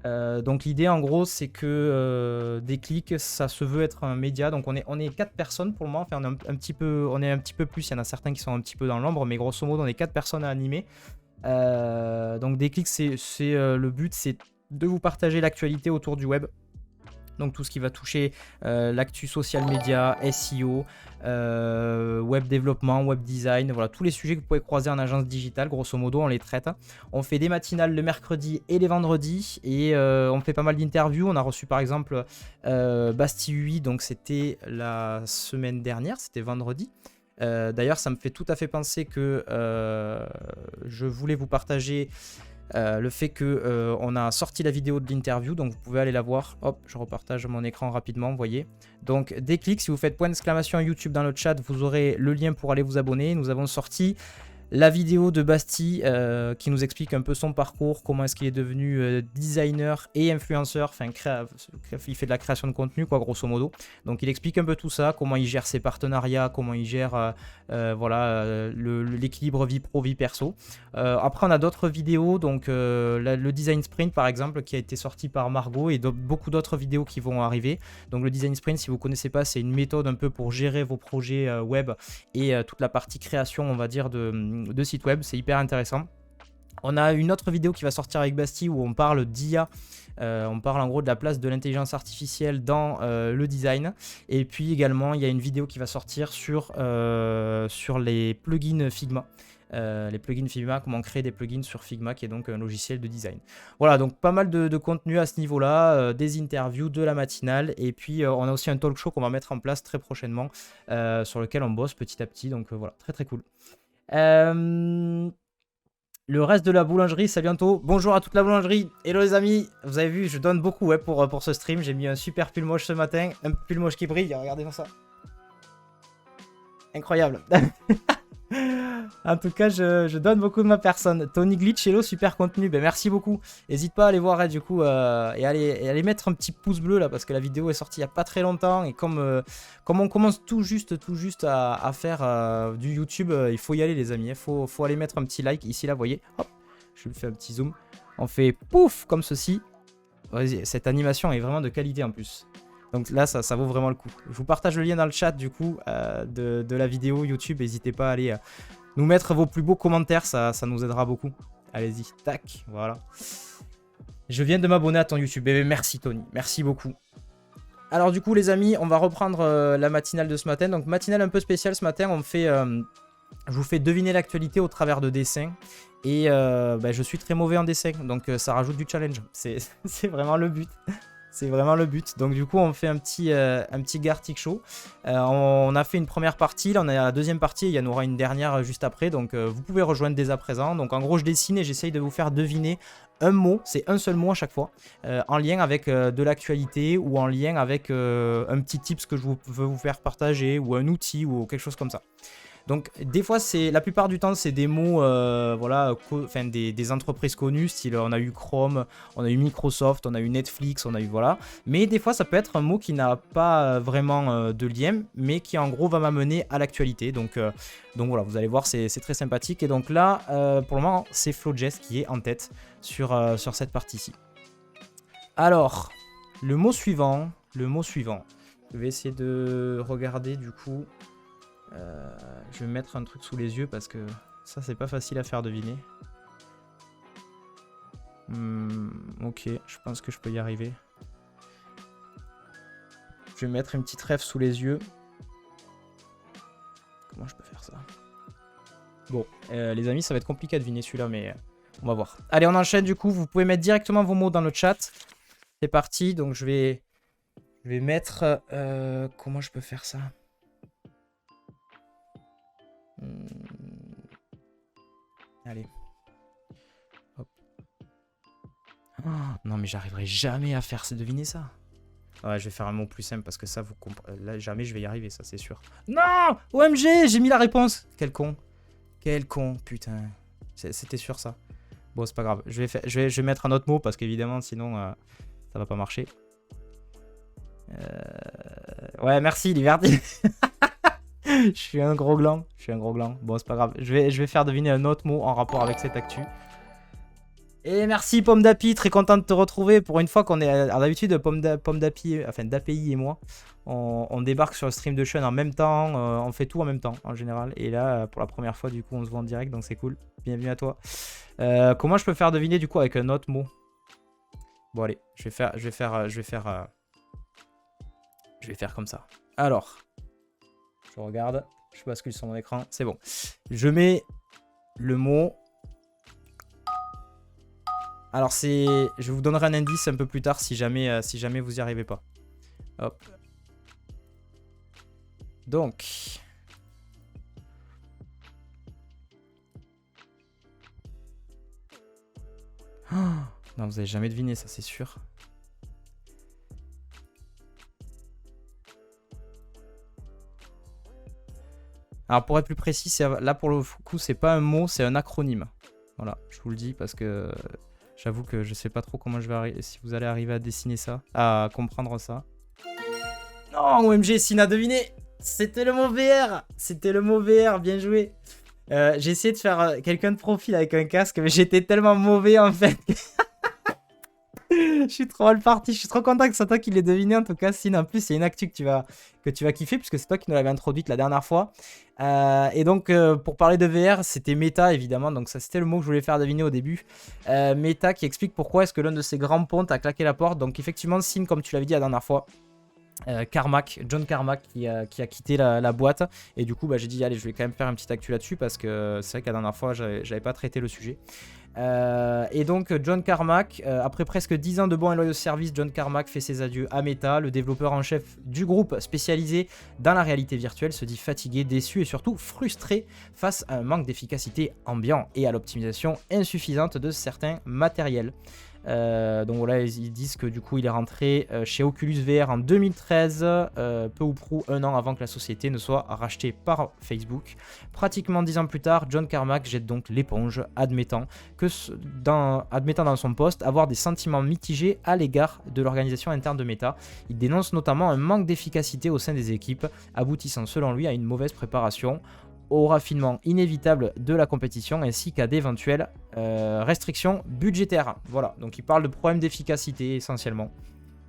Donc l'idée en gros c'est que Déclic ça se veut être un média, donc on est 4 personnes pour le moment, enfin on est un petit peu plus, il y en a certains qui sont un petit peu dans l'ombre, mais grosso modo on est 4 personnes à animer. Donc Déclic c'est le but c'est de vous partager l'actualité autour du web. Donc tout ce qui va toucher l'actu social media, SEO, web développement, web design, voilà, tous les sujets que vous pouvez croiser en agence digitale, grosso modo, on les traite. On fait des matinales le mercredi et les vendredis, et on fait pas mal d'interviews. On a reçu par exemple Bastille 8, donc c'était la semaine dernière, c'était vendredi. D'ailleurs, ça me fait tout à fait penser que je voulais vous partager le fait que on a sorti la vidéo de l'interview, donc vous pouvez aller la voir. Hop, je repartage mon écran rapidement, vous voyez. Donc Déclic, si vous faites point d'exclamation YouTube dans le chat, vous aurez le lien pour aller vous abonner. Nous avons sorti la vidéo de Bastille qui nous explique un peu son parcours, comment est-ce qu'il est devenu designer et influenceur, enfin il fait de la création de contenu quoi, grosso modo. Donc il explique un peu tout ça, comment il gère ses partenariats, comment il gère l'équilibre vie pro, vie perso. Après on a d'autres vidéos, donc le design sprint par exemple qui a été sorti par Margot et beaucoup d'autres vidéos qui vont arriver. Donc le design sprint, si vous ne connaissez pas, c'est une méthode un peu pour gérer vos projets web et toute la partie création on va dire de site web, c'est hyper intéressant. On a une autre vidéo qui va sortir avec Bastille où on parle d'IA, on parle en gros de la place de l'intelligence artificielle dans le design. Et puis également il y a une vidéo qui va sortir sur les plugins Figma. Les plugins Figma, comment créer des plugins sur Figma qui est donc un logiciel de design. Voilà, donc pas mal de contenu à ce niveau-là, des interviews, de la matinale, et puis on a aussi un talk show qu'on va mettre en place très prochainement sur lequel on bosse petit à petit, donc voilà, très très cool. Le reste de la boulangerie, c'est bientôt. Bonjour à toute la boulangerie. Hello les amis. Vous avez vu, je donne beaucoup ouais, pour ce stream. J'ai mis un super pull moche ce matin. Un pull moche qui brille. Regardez-moi ça. Incroyable. En tout cas, je donne beaucoup de ma personne. Tony Glitch, hello, super contenu. Ben, merci beaucoup. N'hésite pas à aller voir du coup et aller mettre un petit pouce bleu là parce que la vidéo est sortie il n'y a pas très longtemps. Et comme on commence tout juste à faire du YouTube, il faut y aller les amis. Il faut aller mettre un petit like ici là, vous voyez. Hop, je vous fais un petit zoom. On fait pouf comme ceci. Cette animation est vraiment de qualité en plus. Donc là, ça vaut vraiment le coup. Je vous partage le lien dans le chat du coup de la vidéo YouTube. N'hésitez pas à aller nous mettre vos plus beaux commentaires, ça nous aidera beaucoup. Allez-y, tac, voilà. Je viens de m'abonner à ton YouTube. Et merci Tony, merci beaucoup. Alors du coup les amis, on va reprendre la matinale de ce matin. Donc matinale un peu spéciale ce matin, je vous fais deviner l'actualité au travers de dessins. Et je suis très mauvais en dessin, donc ça rajoute du challenge. C'est vraiment le but. C'est vraiment le but. Donc du coup, on fait un petit Gartic Show. On a fait une première partie. Là, on a la deuxième partie. Il y en aura une dernière juste après. Donc vous pouvez rejoindre dès à présent. Donc en gros, je dessine et j'essaye de vous faire deviner un mot. C'est un seul mot à chaque fois. En lien avec de l'actualité ou en lien avec un petit tips que je veux vous faire partager ou un outil ou quelque chose comme ça. Donc des fois, la plupart du temps, c'est des mots, voilà, des entreprises connues, style on a eu Chrome, on a eu Microsoft, on a eu Netflix, on a eu voilà. Mais des fois, ça peut être un mot qui n'a pas vraiment de lien, mais qui en gros va m'amener à l'actualité. Donc voilà, vous allez voir, c'est très sympathique. Et donc là, pour le moment, c'est FlowJess qui est en tête sur cette partie-ci. Alors, le mot suivant. Je vais essayer de regarder du coup. Je vais mettre un truc sous les yeux parce que ça c'est pas facile à faire deviner. Ok, je pense que je peux y arriver. Je vais mettre une petite rêve sous les yeux. Comment je peux faire ça? Bon, les amis, ça va être compliqué à deviner celui-là, mais on va voir. Allez, on enchaîne du coup. Vous pouvez mettre directement vos mots dans le chat. C'est parti. Donc, je vais mettre... comment je peux faire ça? Allez. Hop. Oh, non, mais j'arriverai jamais à faire deviner ça. Ouais, je vais faire un mot plus simple parce que ça, vous comprenez. Là, jamais je vais y arriver, ça, c'est sûr. Non! OMG, j'ai mis la réponse. Quel con. Quel con, putain. C'était sûr, ça. Bon, c'est pas grave. Je vais mettre un autre mot parce qu'évidemment, sinon, ça va pas marcher. Ouais, merci, Liberty. Je suis un gros gland. Bon, c'est pas grave. Je vais faire deviner un autre mot en rapport avec cette actu. Et merci Pomme d'Api, très content de te retrouver. Pour une fois qu'on est à l'habitude, Pomme d'Api, enfin d'API et moi, on débarque sur le stream de Sean en même temps, on fait tout en même temps en général. Et là, pour la première fois, du coup, on se voit en direct, donc c'est cool. Bienvenue à toi. Comment je peux faire deviner du coup avec un autre mot? Bon allez, je vais faire comme ça. Alors, je regarde, je bascule sur mon écran, c'est bon. Je mets le mot. Alors je vous donnerai un indice un peu plus tard si jamais vous y arrivez pas. Hop. Donc. Oh, non, vous avez jamais deviné ça, c'est sûr. Alors pour être plus précis, là pour le coup, c'est pas un mot, c'est un acronyme. Voilà, je vous le dis parce que j'avoue que je sais pas trop comment je vais arriver, si vous allez arriver à dessiner ça, à comprendre ça. Non, OMG, Sine a deviné. C'était le mot VR. C'était le mot VR, bien joué. J'ai essayé de faire quelqu'un de profil avec un casque, mais j'étais tellement mauvais en fait. Je suis trop mal parti. Je suis trop content que ce soit toi qui l'ait deviné en tout cas. Sine, en plus, c'est une actu que tu vas kiffer puisque c'est toi qui nous l'avais introduite la dernière fois. Et donc, pour parler de VR, c'était Meta évidemment. Donc, ça, c'était le mot que je voulais faire deviner au début. Meta qui explique pourquoi est-ce que l'un de ses grands pontes a claqué la porte. Donc, effectivement, Sine, comme tu l'avais dit la dernière fois. John Carmack qui a quitté la boîte et du coup j'ai dit allez je vais quand même faire une petite actu là-dessus parce que c'est vrai que la dernière fois j'avais pas traité le sujet et donc John Carmack après presque 10 ans de bons et loyaux services, John Carmack fait ses adieux à Meta. Le développeur en chef du groupe spécialisé dans la réalité virtuelle se dit fatigué, déçu et surtout frustré face à un manque d'efficacité ambiant et à l'optimisation insuffisante de certains matériels. Donc voilà, ils disent que du coup il est rentré chez Oculus VR en 2013, peu ou prou un an avant que la société ne soit rachetée par Facebook. Pratiquement 10 ans plus tard, John Carmack jette donc l'éponge, admettant dans son poste avoir des sentiments mitigés à l'égard de l'organisation interne de Meta. Il dénonce notamment un manque d'efficacité au sein des équipes, aboutissant selon lui à une mauvaise préparation, au raffinement inévitable de la compétition ainsi qu'à d'éventuelles restrictions budgétaires. Voilà, donc il parle de problèmes d'efficacité essentiellement.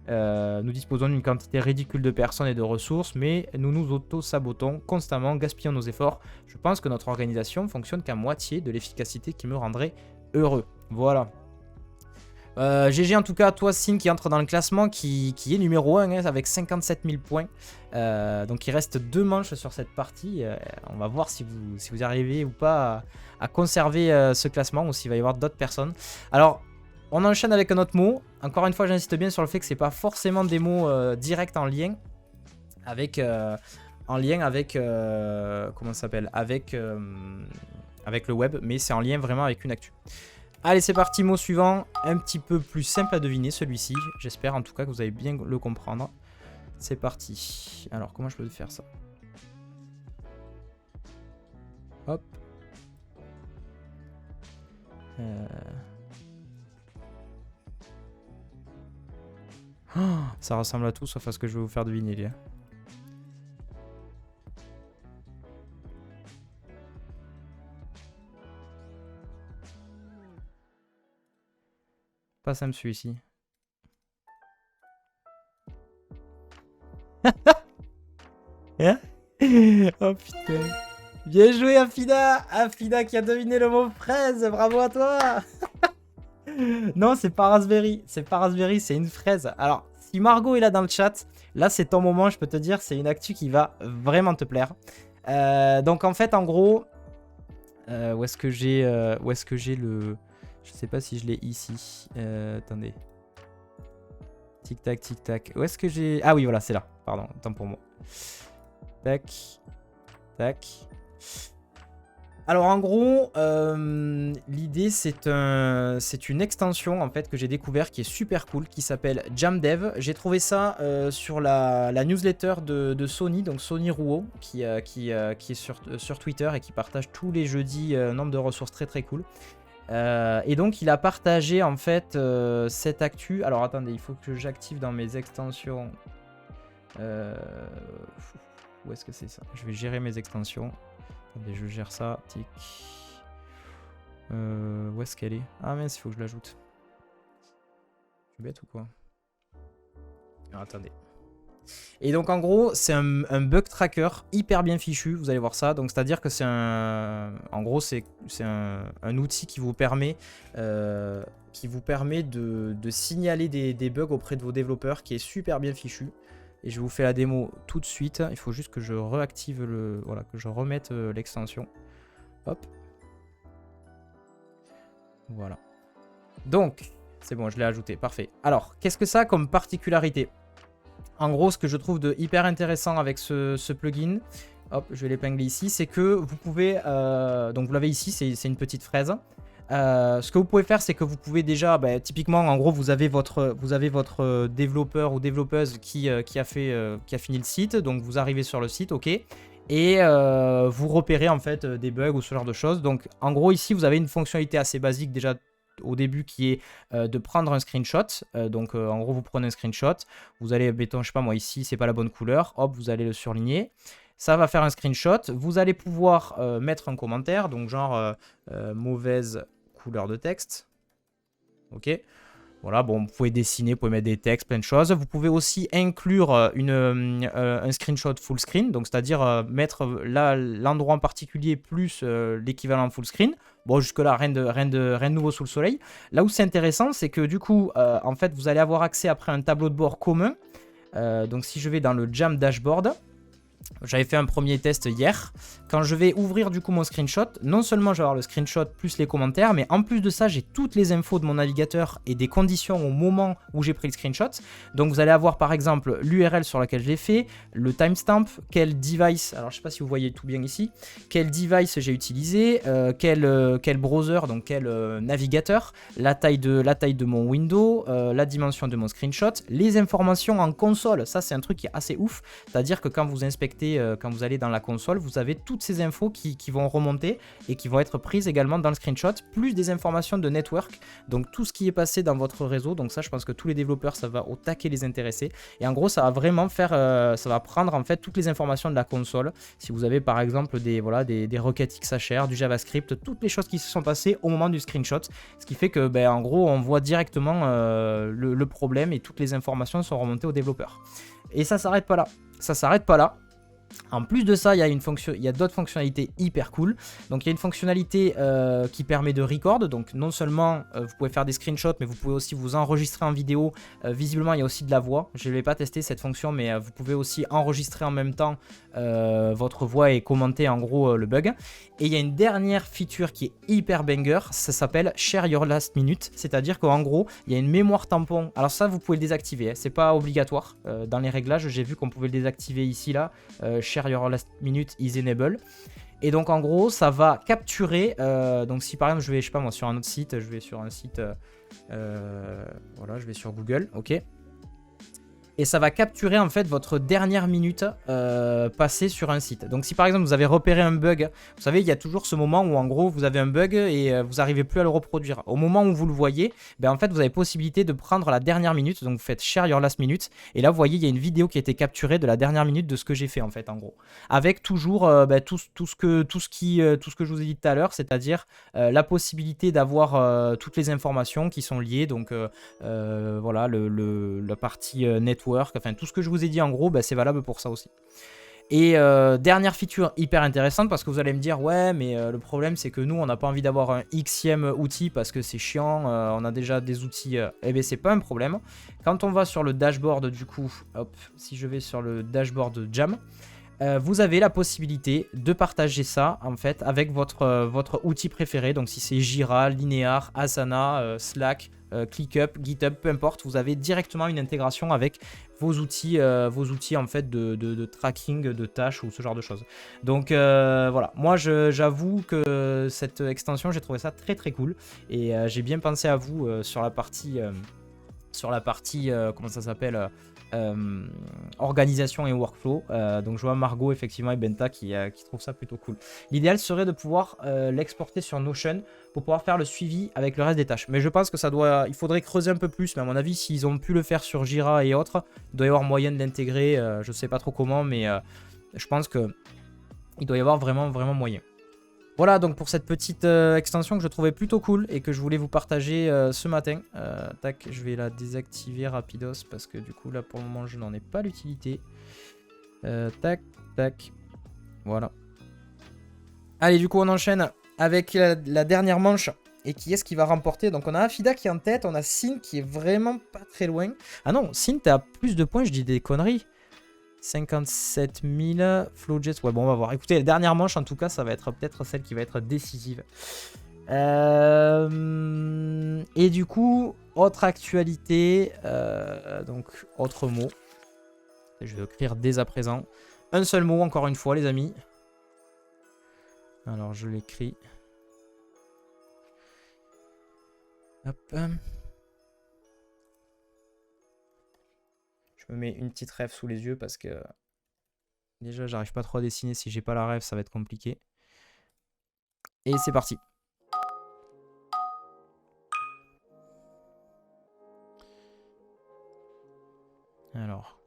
Nous disposons d'une quantité ridicule de personnes et de ressources, mais nous nous auto-sabotons constamment, gaspillons nos efforts. Je pense que notre organisation fonctionne qu'à moitié de l'efficacité qui me rendrait heureux. Voilà. GG en tout cas à toi Sine qui entre dans le classement qui est numéro 1 hein, avec 57 000 points. Donc il reste 2 manches sur cette partie. On va voir si vous arrivez ou pas à conserver ce classement ou s'il va y avoir d'autres personnes. Alors on enchaîne avec un autre mot. Encore une fois j'insiste bien sur le fait que c'est pas forcément des mots directs en lien avec comment ça s'appelle avec le web, mais c'est en lien vraiment avec une actu. Allez, c'est parti, mot suivant. Un petit peu plus simple à deviner, celui-ci. J'espère en tout cas que vous allez bien le comprendre. C'est parti. Alors, comment je peux faire ça? Hop. Oh, ça ressemble à tout, sauf à ce que je vais vous faire deviner, les gars. Pas simple celui-ci. Hein? Oh putain. Bien joué Afida. Afida qui a deviné le mot fraise. Bravo à toi. Non, c'est pas raspberry. C'est pas raspberry, c'est une fraise. Alors, si Margot est là dans le chat, là c'est ton moment, je peux te dire, c'est une actu qui va vraiment te plaire. Donc en fait, en gros, Où est-ce que j'ai le... Je sais pas si je l'ai ici. Attendez. Tic tac, tic tac. Où est-ce que j'ai... Ah oui, voilà, c'est là. Pardon, tant pour moi. Tac. Tac. Alors en gros, l'idée c'est une extension en fait que j'ai découvert qui est super cool, qui s'appelle JamDev. J'ai trouvé ça sur la newsletter de Sony, donc Sony Rouault, qui est sur Twitter et qui partage tous les jeudis nombre de ressources très très cool. Et donc il a partagé en fait cette actu. Alors attendez, il faut que j'active dans mes extensions. Où est-ce que c'est ça? Je vais gérer mes extensions. Attendez, je gère ça. Tic. Où est-ce qu'elle est? Ah mince, il faut que je l'ajoute. Je suis bête ou quoi? Alors, attendez. Et donc en gros, c'est un bug tracker hyper bien fichu. Vous allez voir ça. Donc c'est-à-dire que c'est un... En gros, c'est un outil qui vous permet... de signaler des bugs auprès de vos développeurs, qui est super bien fichu. Et je vous fais la démo tout de suite. Il faut juste que je réactive le... Voilà, que je remette l'extension. Hop. Voilà. Donc, c'est bon, je l'ai ajouté. Parfait. Alors, qu'est-ce que ça a comme particularité? En gros, ce que je trouve de hyper intéressant avec ce plugin, hop, je vais l'épingler ici, c'est que vous pouvez... donc, vous l'avez ici, c'est une petite fraise. Ce que vous pouvez faire, c'est que vous pouvez déjà, typiquement, en gros, vous avez votre développeur ou développeuse qui a fini le site, donc vous arrivez sur le site, ok, et vous repérez en fait des bugs ou ce genre de choses. Donc, en gros, ici, vous avez une fonctionnalité assez basique déjà au début qui est de prendre un screenshot. Donc, en gros, vous prenez un screenshot, vous allez, mettons, je sais pas moi, ici, c'est pas la bonne couleur, hop, vous allez le surligner. Ça va faire un screenshot. Vous allez pouvoir mettre un commentaire, donc genre mauvaise couleur de texte. Ok. Voilà, bon, vous pouvez dessiner, vous pouvez mettre des textes, plein de choses. Vous pouvez aussi inclure un screenshot full screen, donc c'est-à-dire mettre l'endroit en particulier plus l'équivalent full screen. Bon, jusque-là, rien de nouveau sous le soleil. Là où c'est intéressant, c'est que du coup, en fait, vous allez avoir accès après à un tableau de bord commun. Donc si je vais dans le Jam Dashboard, j'avais fait un premier test hier. Quand je vais ouvrir du coup mon screenshot, non seulement je vais avoir le screenshot plus les commentaires, mais en plus de ça, j'ai toutes les infos de mon navigateur et des conditions au moment où j'ai pris le screenshot. Donc vous allez avoir par exemple l'URL sur laquelle je l'ai fait, le timestamp, quel device, alors je ne sais pas si vous voyez tout bien ici, quel device j'ai utilisé, quel browser, donc quel navigateur, la taille de mon window, la dimension de mon screenshot, les informations en console. Ça c'est un truc qui est assez ouf, c'est-à-dire que quand vous inspectez, quand vous allez dans la console, vous avez toutes ces infos qui vont remonter et qui vont être prises également dans le screenshot, plus des informations de network, donc tout ce qui est passé dans votre réseau. Donc ça, je pense que tous les développeurs, ça va au taquet les intéresser. Et en gros, ça va vraiment faire, ça va prendre en fait toutes les informations de la console. Si vous avez par exemple des requêtes XHR, du JavaScript, toutes les choses qui se sont passées au moment du screenshot, ce qui fait que en gros, on voit directement le problème et toutes les informations sont remontées aux développeurs. Et ça s'arrête pas là. Ça s'arrête pas là. En plus de ça, il y a d'autres fonctionnalités hyper cool. Donc il y a une fonctionnalité qui permet de record. Donc non seulement vous pouvez faire des screenshots, mais vous pouvez aussi vous enregistrer en vidéo. Visiblement, il y a aussi de la voix. Je ne l'ai pas testé cette fonction, mais vous pouvez aussi enregistrer en même temps votre voix et commenter en gros le bug. Et il y a une dernière feature qui est hyper banger. Ça s'appelle Share Your Last Minute. C'est-à-dire qu'en gros, il y a une mémoire tampon. Alors ça, vous pouvez le désactiver. Hein. C'est pas obligatoire. Dans les réglages, j'ai vu qu'on pouvait le désactiver ici, là. Share Your Last Minute is enable. Et donc en gros ça va capturer, donc si par exemple je vais, je sais pas moi, sur un autre site, je vais sur un site, voilà, je vais sur Google, ok. Et ça va capturer en fait votre dernière minute passée sur un site. Donc si par exemple vous avez repéré un bug, vous savez il y a toujours ce moment où en gros vous avez un bug et vous n'arrivez plus à le reproduire. Au moment où vous le voyez, en fait vous avez possibilité de prendre la dernière minute, donc vous faites share your last minute. Et là vous voyez il y a une vidéo qui a été capturée de la dernière minute de ce que j'ai fait en fait en gros. Avec toujours tout ce que je vous ai dit tout à l'heure, c'est-à-dire la possibilité d'avoir toutes les informations qui sont liées. Donc voilà la partie network. Enfin tout ce que je vous ai dit en gros, c'est valable pour ça aussi. Et dernière feature hyper intéressante, parce que vous allez me dire ouais mais le problème c'est que nous on n'a pas envie d'avoir un xème outil parce que c'est chiant, on a déjà des outils, eh bien c'est pas un problème. Quand on va sur le dashboard du coup, hop, si je vais sur le dashboard de Jam, vous avez la possibilité de partager ça en fait avec votre outil préféré. Donc si c'est Jira, Linear, Asana, Slack, ClickUp, GitHub, peu importe, vous avez directement une intégration avec vos outils en fait de tracking de tâches ou ce genre de choses. Donc voilà, moi j'avoue que cette extension, j'ai trouvé ça très très cool et j'ai bien pensé à vous sur la partie comment ça s'appelle, organisation et workflow. Donc je vois Margot effectivement et Benta qui trouvent ça plutôt cool. L'idéal serait de pouvoir l'exporter sur Notion pour pouvoir faire le suivi avec le reste des tâches. Mais je pense que il faudrait creuser un peu plus. Mais à mon avis, s'ils ont pu le faire sur Jira et autres, il doit y avoir moyen de l'intégrer. Je sais pas trop comment, mais je pense que il doit y avoir vraiment moyen. Voilà donc pour cette petite extension que je trouvais plutôt cool et que je voulais vous partager ce matin. Tac, je vais la désactiver rapidos parce que du coup là pour le moment je n'en ai pas l'utilité. Tac, tac, voilà. Allez du coup on enchaîne avec la dernière manche. Et qui est-ce qui va remporter? Donc on a Afida qui est en tête, on a Sin qui est vraiment pas très loin. Ah non, Sin t'as plus de points, je dis des conneries. 57 000, Flowjet, ouais bon on va voir. Écoutez, la dernière manche en tout cas ça va être peut-être celle qui va être décisive. Et du coup, autre actualité, donc autre mot. Je vais écrire dès à présent. Un seul mot encore une fois les amis. Alors je l'écris. Hop. Je me mets une petite rêve sous les yeux parce que déjà j'arrive pas trop à dessiner. Si j'ai pas la rêve ça va être compliqué. Et c'est parti. Alors.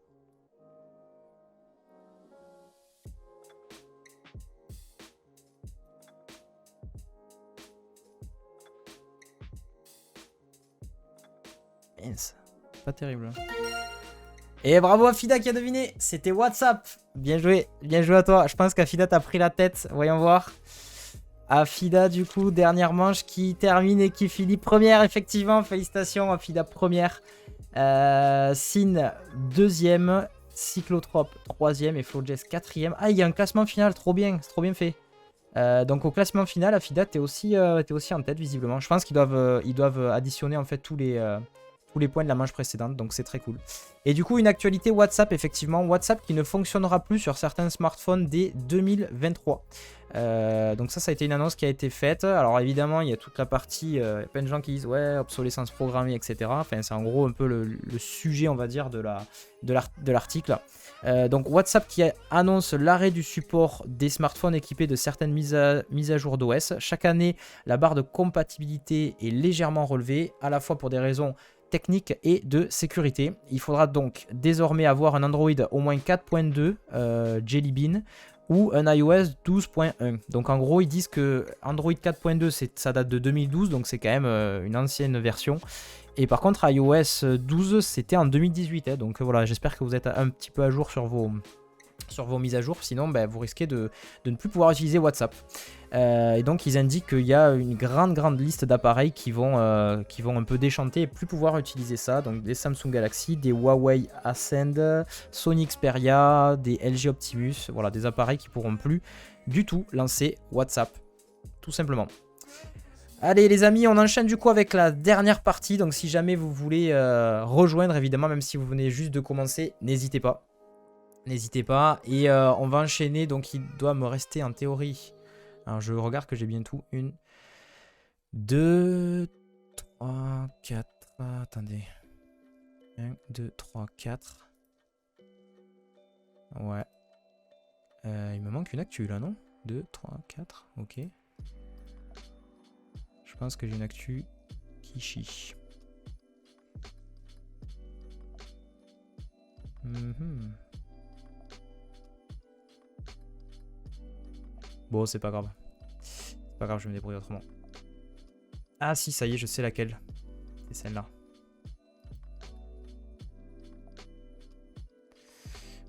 Mince. Pas terrible. Et bravo à Fida qui a deviné. C'était WhatsApp. Bien joué à toi. Je pense qu'Afida t'a pris la tête. Voyons voir. Afida du coup, dernière manche qui termine et qui finit première effectivement. Félicitations Afida première. Sin deuxième. Cyclotrope troisième et Flowjess quatrième. Ah il y a un classement final, trop bien, c'est trop bien fait. Donc au classement final, Afida t'es aussi en tête visiblement. Je pense qu'ils doivent additionner en fait tous les points de la manche précédente, donc c'est très cool. Et du coup, une actualité WhatsApp, effectivement. WhatsApp qui ne fonctionnera plus sur certains smartphones dès 2023. Donc ça a été une annonce qui a été faite. Alors évidemment, il y a toute la partie, il y a plein de gens qui disent ouais, obsolescence programmée, etc. Enfin, c'est en gros un peu le sujet, on va dire, de l'article. Donc WhatsApp qui annonce l'arrêt du support des smartphones équipés de certaines mises à jour d'OS. Chaque année, la barre de compatibilité est légèrement relevée, à la fois pour des raisons technique et de sécurité. Il faudra donc désormais avoir un Android au moins 4.2 Jelly Bean ou un iOS 12.1. Donc en gros ils disent que Android 4.2 ça date de 2012, donc c'est quand même une ancienne version. Et par contre iOS 12 c'était en 2018, hein. Donc voilà, j'espère que vous êtes un petit peu à jour sur vos mises à jour, sinon vous risquez de ne plus pouvoir utiliser WhatsApp. Et donc ils indiquent qu'il y a une grande liste d'appareils qui vont un peu déchanter et plus pouvoir utiliser ça. Donc des Samsung Galaxy, des Huawei Ascend, Sony Xperia, des LG Optimus, voilà, des appareils qui pourront plus du tout lancer WhatsApp, tout simplement. Allez les amis, on enchaîne du coup avec la dernière partie. Donc si jamais vous voulez rejoindre, évidemment, même si vous venez juste de commencer, n'hésitez pas. N'hésitez pas. Et on va enchaîner. Donc il doit me rester en théorie. Alors je regarde que j'ai bien tout. 1, 2, 3, 4. Attendez. 1, 2, 3, 4. Ouais. Il me manque une actu là, non? 2, 3, 4. Ok. Je pense que j'ai une actu qui chie. Bon, c'est pas grave. C'est pas grave, je vais me débrouiller autrement. Ah si, ça y est, je sais laquelle. C'est celle-là.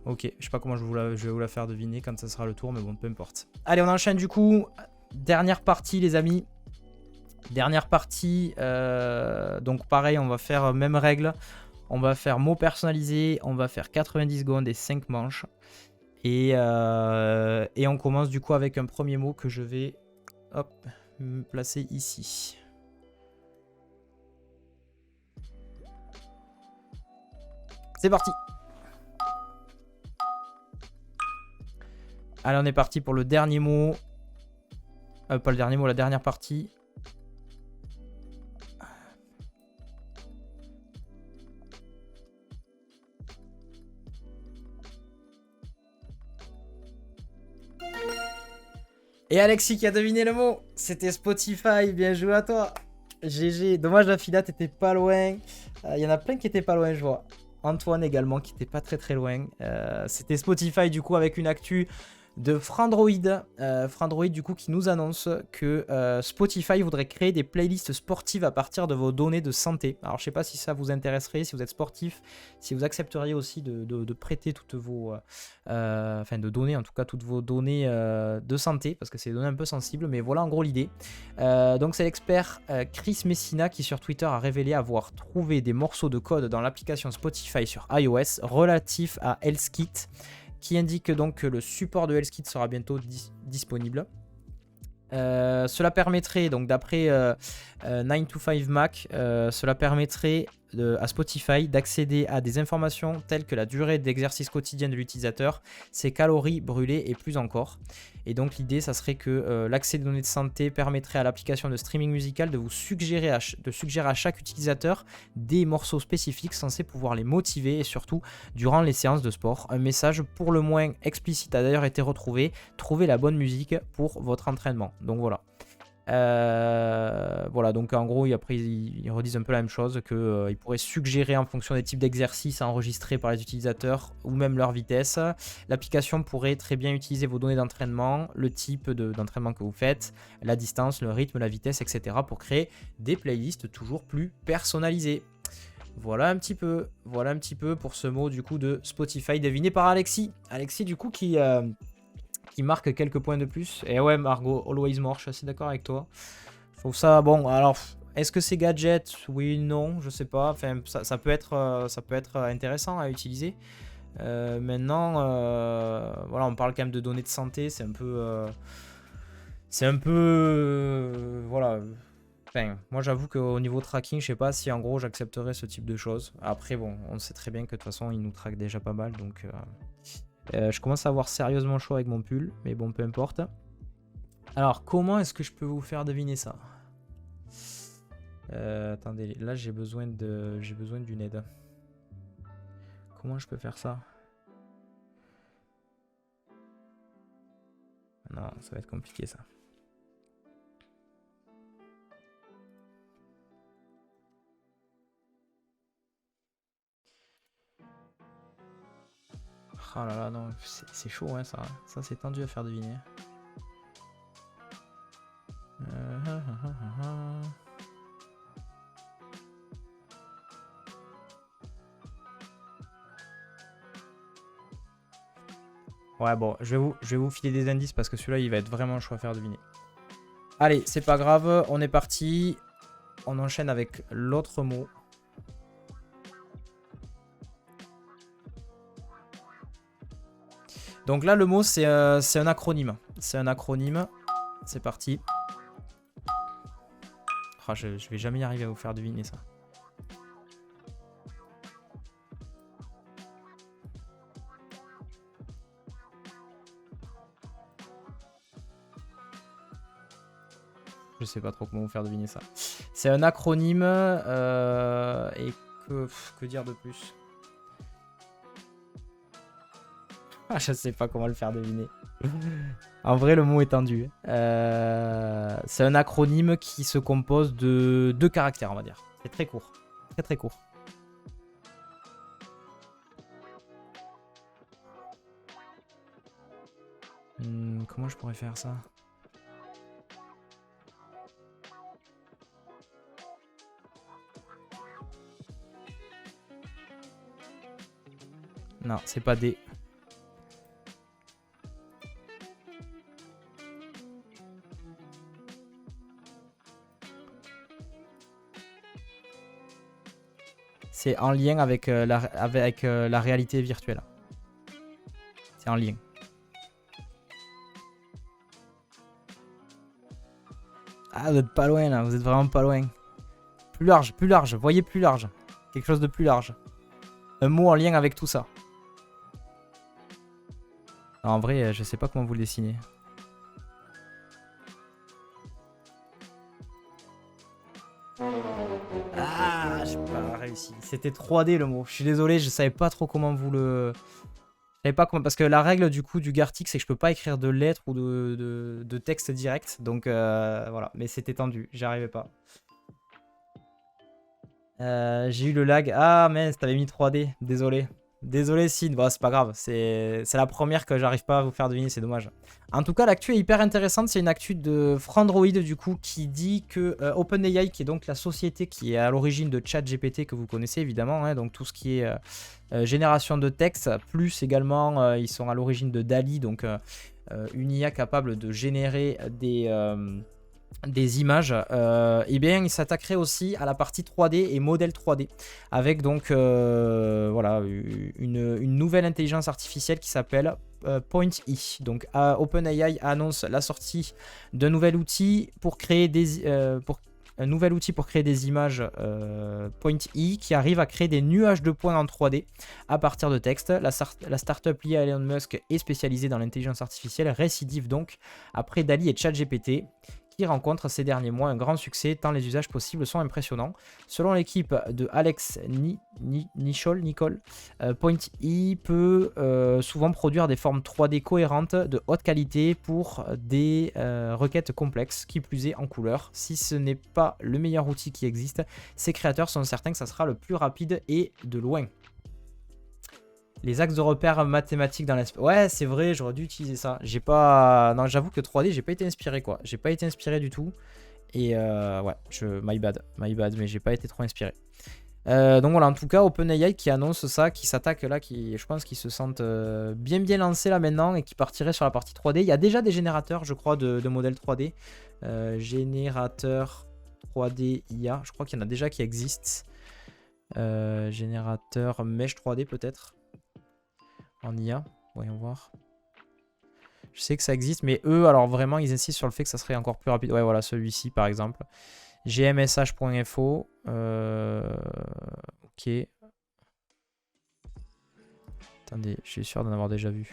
Ok, je sais pas comment je vais vous la faire deviner quand ça sera le tour, mais bon, peu importe. Allez, on enchaîne du coup. Dernière partie, les amis. Dernière partie. Donc pareil, on va faire même règle. On va faire mots personnalisés. On va faire 90 secondes et 5 manches. Et on commence du coup avec un premier mot que je vais hop, me placer ici. C'est parti. Allez, on est parti pour le dernier mot. Pas le dernier mot, la dernière partie. Et Alexis qui a deviné le mot. C'était Spotify. Bien joué à toi. GG. Dommage, la fila, t'étais pas loin. Il y en a plein qui étaient pas loin, je vois. Antoine également qui était pas très loin. C'était Spotify du coup avec une actu de Frandroid. Frandroid du coup qui nous annonce que Spotify voudrait créer des playlists sportives à partir de vos données de santé. Alors je sais pas si ça vous intéresserait, si vous êtes sportif, si vous accepteriez aussi de prêter toutes vos... enfin de donner en tout cas toutes vos données de santé, parce que c'est des données un peu sensibles, mais voilà en gros l'idée. Donc c'est l'expert Chris Messina qui sur Twitter a révélé avoir trouvé des morceaux de code dans l'application Spotify sur iOS relatifs à HealthKit, qui indique donc que le support de HealthKit sera bientôt disponible. Cela permettrait, donc d'après 9to5Mac, cela permettrait à Spotify d'accéder à des informations telles que la durée d'exercice quotidien de l'utilisateur, ses calories brûlées et plus encore. Et donc l'idée, ça serait que l'accès des données de santé permettrait à l'application de streaming musical de vous suggérer à chaque utilisateur des morceaux spécifiques censés pouvoir les motiver et surtout durant les séances de sport. Un message pour le moins explicite a d'ailleurs été retrouvé. Trouvez la bonne musique pour votre entraînement. Donc voilà. Voilà, donc en gros, après, ils redisent un peu la même chose, qu'ils pourraient suggérer en fonction des types d'exercices enregistrés par les utilisateurs ou même leur vitesse. L'application pourrait très bien utiliser vos données d'entraînement, le type d'entraînement que vous faites, la distance, le rythme, la vitesse, etc. pour créer des playlists toujours plus personnalisées. Voilà un petit peu pour ce mot du coup de Spotify deviné par Alexis. Alexis du coup qui marque quelques points de plus. Et ouais, Margot, always more, je suis assez d'accord avec toi. Je trouve ça bon. Alors, est-ce que c'est gadget? Oui, non, je sais pas. Enfin, ça peut être intéressant à utiliser. Maintenant, voilà, on parle quand même de données de santé. C'est un peu, voilà. Enfin, moi, j'avoue qu'au niveau tracking, je sais pas si en gros j'accepterais ce type de choses. Après, bon, on sait très bien que de toute façon, ils nous traquent déjà pas mal, donc. Je commence à avoir sérieusement chaud avec mon pull, mais bon, peu importe. Alors, comment est-ce que je peux vous faire deviner ça? Attendez, là j'ai besoin d'une aide. Comment je peux faire ça? Non, ça va être compliqué ça. Oh là là, non, c'est chaud hein, ça. Ça c'est tendu à faire deviner. Ouais, bon, je vais vous filer des indices parce que celui-là il va être vraiment chaud à faire deviner. Allez, c'est pas grave, on est parti. On enchaîne avec l'autre mot. Donc là, le mot, c'est un acronyme. C'est un acronyme. C'est parti. Oh, je vais jamais y arriver à vous faire deviner ça. Je sais pas trop comment vous faire deviner ça. C'est un acronyme. Et que dire de plus? Ah, je sais pas comment le faire deviner. En vrai, le mot est tendu. C'est un acronyme qui se compose de 2 caractères, on va dire. C'est très court. Très court. Comment je pourrais faire ça? Non, c'est pas D. C'est en lien avec la réalité virtuelle. C'est en lien. Ah, vous êtes pas loin là, vous êtes vraiment pas loin. Plus large, voyez plus large. Quelque chose de plus large. Un mot en lien avec tout ça. Alors, en vrai, je sais pas comment vous le dessinez. Ah, j'ai pas réussi. C'était 3D le mot. Je suis désolé, je savais pas trop comment vous le... Je savais pas comment... Parce que la règle du coup du Gartic, c'est que je peux pas écrire de lettres ou de texte direct. Donc voilà, mais c'était tendu, j'y arrivais pas. J'ai eu le lag. Ah mince, t'avais mis 3D, désolé. Désolé Sid, bon, c'est pas grave, c'est la première que j'arrive pas à vous faire deviner, c'est dommage. En tout cas, l'actu est hyper intéressante, c'est une actu de Frandroid du coup qui dit que OpenAI, qui est donc la société qui est à l'origine de ChatGPT que vous connaissez évidemment, hein, donc tout ce qui est génération de texte, plus également ils sont à l'origine de DALL-E, donc une IA capable de générer des images, et bien il s'attaquerait aussi à la partie 3D et modèle 3D avec donc voilà une nouvelle intelligence artificielle qui s'appelle Point-E. Donc OpenAI annonce la sortie d'un nouvel outil pour créer des un nouvel outil pour créer des images Point-E qui arrive à créer des nuages de points en 3D à partir de texte. La startup liée à Elon Musk est spécialisée dans l'intelligence artificielle, récidive donc après DALL-E et ChatGPT, qui rencontre ces derniers mois un grand succès tant les usages possibles sont impressionnants. Selon l'équipe de Alex Nicole, Point-E peut souvent produire des formes 3D cohérentes de haute qualité pour des requêtes complexes, qui plus est en couleur. Si ce n'est pas le meilleur outil qui existe, ses créateurs sont certains que ça sera le plus rapide et de loin. Les axes de repère mathématiques dans l'espace. Ouais, c'est vrai, j'aurais dû utiliser ça. J'ai pas... Non, j'avoue que 3D, j'ai pas été inspiré, quoi. J'ai pas été inspiré du tout. Et ouais, my bad, mais j'ai pas été trop inspiré. Donc voilà, en tout cas, OpenAI qui annonce ça, qui s'attaque là, qui, je pense qu'ils se sentent bien lancés là maintenant et qui partirait sur la partie 3D. Il y a déjà des générateurs, je crois, de modèles 3D. Générateur 3D IA, je crois qu'il y en a déjà qui existent. Générateur Mesh 3D peut-être. En IA, voyons voir. Je sais que ça existe, mais eux, alors vraiment, ils insistent sur le fait que ça serait encore plus rapide. Ouais, voilà, celui-ci, par exemple. gmsh.info. Ok. Attendez, je suis sûr d'en avoir déjà vu.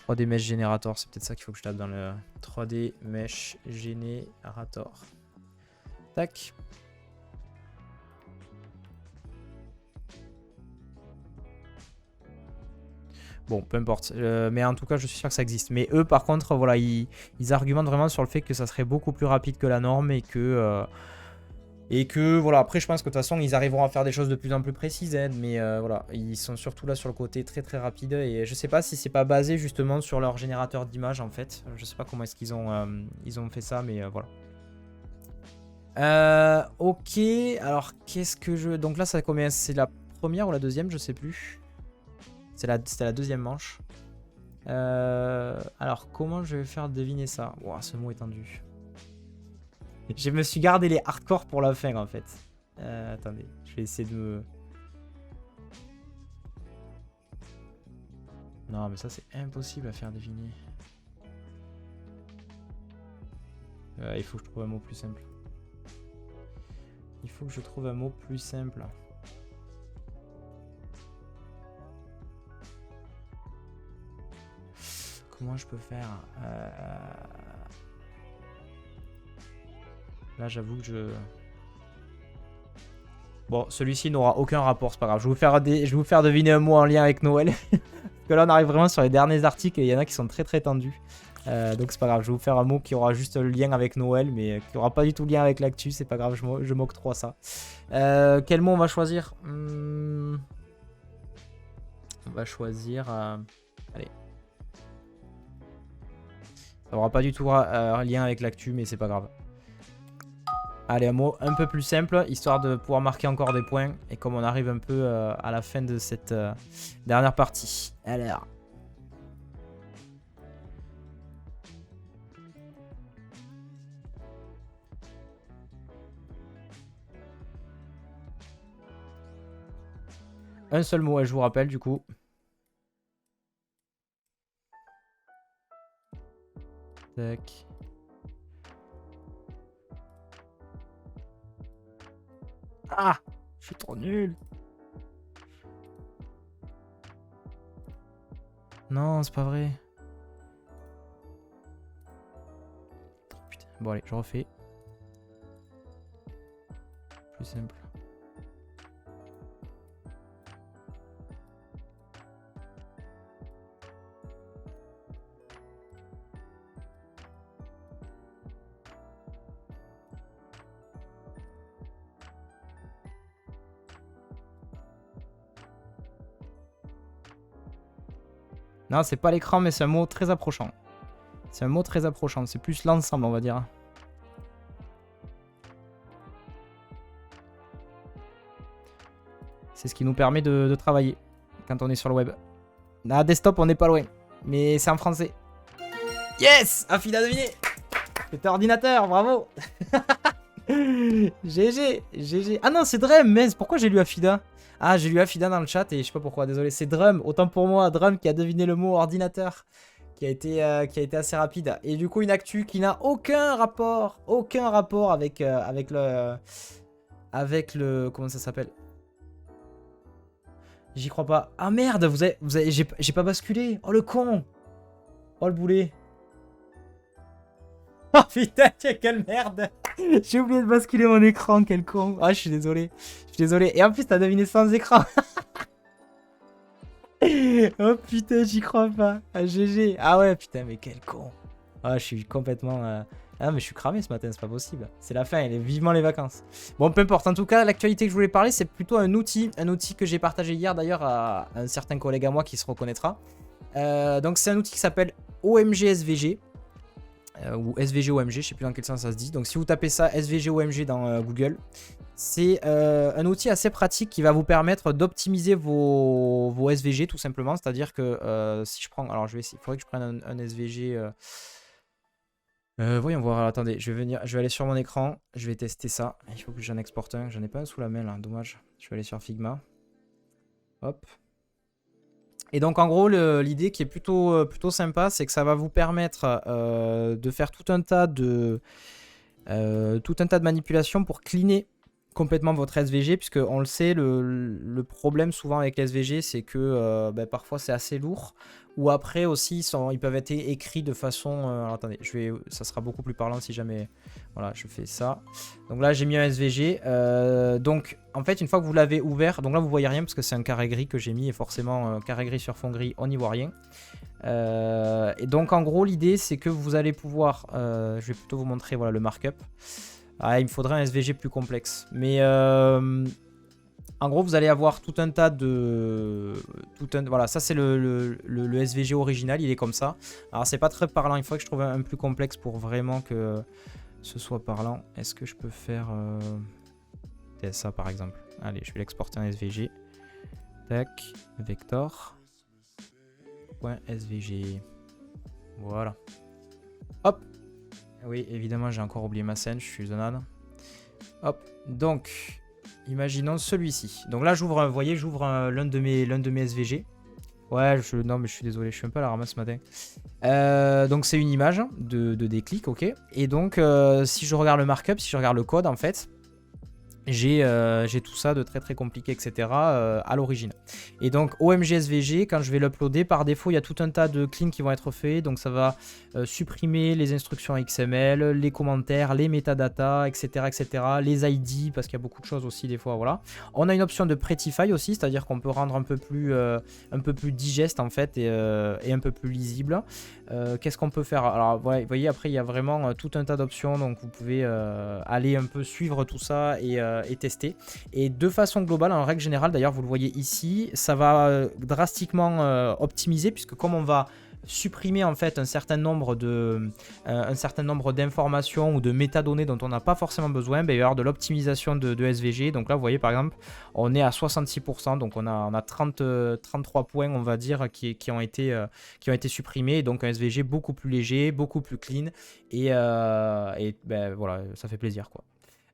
3D Mesh Generator, c'est peut-être ça qu'il faut que je tape dans le 3D Mesh Generator. Tac. Bon, peu importe. Mais en tout cas, je suis sûr que ça existe. Mais eux, par contre, voilà, ils argumentent vraiment sur le fait que ça serait beaucoup plus rapide que la norme et que voilà, après, je pense que de toute façon, ils arriveront à faire des choses de plus en plus précises. Hein, mais voilà, ils sont surtout là sur le côté très très rapide. Et je sais pas si c'est pas basé justement sur leur générateur d'images en fait. Je sais pas comment est-ce qu'ils ont fait ça, mais voilà. Ok, alors qu'est-ce que je... Donc là, ça combien? C'est la première ou la deuxième? Je sais plus. C'était la deuxième manche. Alors, comment je vais faire deviner ça? Wow, ce mot est tendu. Je me suis gardé les hardcore pour la fin, en fait. Attendez, je vais essayer de me... Non, mais ça, c'est impossible à faire deviner. Il faut que je trouve un mot plus simple. Il faut que je trouve un mot plus simple. Comment je peux faire? Là, j'avoue que je... Bon, celui-ci n'aura aucun rapport, c'est pas grave. Je vais vous faire deviner un mot en lien avec Noël. Parce que là, on arrive vraiment sur les derniers articles et il y en a qui sont très très tendus. Donc c'est pas grave, je vais vous faire un mot qui aura juste le lien avec Noël, mais qui aura pas du tout le lien avec l'actu, c'est pas grave, je m'octroie ça. Quel mot on va choisir? On va choisir... Allez. Ça aura pas du tout un lien avec l'actu, mais c'est pas grave. Allez, un mot un peu plus simple, histoire de pouvoir marquer encore des points. Et comme on arrive un peu à la fin de cette dernière partie. Alors... Un seul mot, je vous rappelle, du coup. Tac. Ah, je suis trop nul. Non, c'est pas vrai. Oh, putain. Bon, allez, je refais. Plus simple. Non, c'est pas l'écran, mais c'est un mot très approchant. C'est un mot très approchant. C'est plus l'ensemble, on va dire. C'est ce qui nous permet de travailler quand on est sur le web. Ah, desktop, on n'est pas loin. Mais c'est en français. Yes! Afida deviné! C'était ordinateur, bravo! GG, GG. Ah non, c'est Drum, mais pourquoi j'ai lu Afida? Ah, j'ai lu Afida dans le chat et je sais pas pourquoi, désolé. C'est Drum, autant pour moi, Drum qui a deviné le mot ordinateur, qui a été assez rapide. Et du coup, une actu qui n'a aucun rapport avec, avec le... Comment ça s'appelle? J'y crois pas. Ah merde, j'ai pas basculé. Oh le con! Oh le boulet! Oh putain, quelle merde! J'ai oublié de basculer mon écran, quel con! Ah, je suis désolé. Je suis désolé. Et en plus, t'as deviné sans écran. Oh putain, j'y crois pas. Ah, GG. Ah ouais, putain, mais quel con. Ah, je suis complètement... Ah, mais je suis cramé ce matin, c'est pas possible. C'est la fin, il est vivement les vacances. Bon, peu importe. En tout cas, l'actualité que je voulais parler, c'est plutôt un outil. Un outil que j'ai partagé hier, d'ailleurs, à un certain collègue à moi qui se reconnaîtra. Donc, c'est un outil qui s'appelle OMG SVG. Ou SVG OMG, je sais plus dans quel sens ça se dit. Donc si vous tapez ça, SVG OMG dans Google, c'est un outil assez pratique qui va vous permettre d'optimiser vos SVG tout simplement. C'est-à-dire que si je prends, alors je vais essayer, il faudrait que je prenne un SVG. Voyons voir, alors, attendez, je vais aller sur mon écran, je vais tester ça. Il faut que j'en exporte un, j'en ai pas un sous la main là, dommage. Je vais aller sur Figma. Hop. Et donc en gros l'idée qui est plutôt sympa, c'est que ça va vous permettre de faire tout un tas de manipulations pour cleaner complètement votre SVG, puisque on le sait, le problème souvent avec les SVG, c'est que parfois c'est assez lourd, ou après aussi ils peuvent être écrits de façon... alors attendez, ça sera beaucoup plus parlant si jamais... Voilà, je fais ça. Donc là j'ai mis un SVG. Donc en fait une fois que vous l'avez ouvert, donc là vous voyez rien parce que c'est un carré gris que j'ai mis, et forcément carré gris sur fond gris, on n'y voit rien. Et donc en gros l'idée c'est que vous allez pouvoir... je vais plutôt vous montrer voilà, le markup. Ah, il me faudrait un SVG plus complexe. Mais en gros, vous allez avoir tout un tas de... Voilà, ça c'est le SVG original, il est comme ça. Alors c'est pas très parlant, il faut que je trouve un plus complexe pour vraiment que ce soit parlant. Est-ce que je peux faire ça par exemple? Allez, je vais l'exporter en SVG. Tac, vector. .svg. Voilà. Hop. Oui, évidemment, j'ai encore oublié ma scène, je suis un âne. Hop, donc, imaginons celui-ci. Donc là, j'ouvre, vous voyez, j'ouvre l'un de mes SVG. Ouais, non, mais je suis désolé, je suis un peu à la ramasse ce matin. Donc, c'est une image de déclic, ok. Et donc, si je regarde le markup, si je regarde le code, en fait, j'ai tout ça de très très compliqué, etc. À l'origine. Et donc OMG SVG, quand je vais l'uploader, par défaut, il y a tout un tas de cleans qui vont être faits. Donc ça va supprimer les instructions XML, les commentaires, les metadata, etc. etc. les ID, parce qu'il y a beaucoup de choses aussi des fois, voilà. On a une option de Prettify aussi, c'est-à-dire qu'on peut rendre un peu plus digeste en fait et un peu plus lisible. Qu'est-ce qu'on peut faire? Alors vous voyez, après il y a vraiment tout un tas d'options, donc vous pouvez aller un peu suivre tout ça et tester. Et de façon globale, en règle générale, d'ailleurs vous le voyez ici, ça va drastiquement optimiser, puisque comme on va supprimer en fait un certain nombre d'informations ou de métadonnées dont on n'a pas forcément besoin, ben, il va y avoir de l'optimisation de SVG. Donc là vous voyez par exemple on est à 66%, donc on a 33 points on va dire qui ont été supprimés, donc un SVG beaucoup plus léger, beaucoup plus clean, et ben, voilà, ça fait plaisir quoi.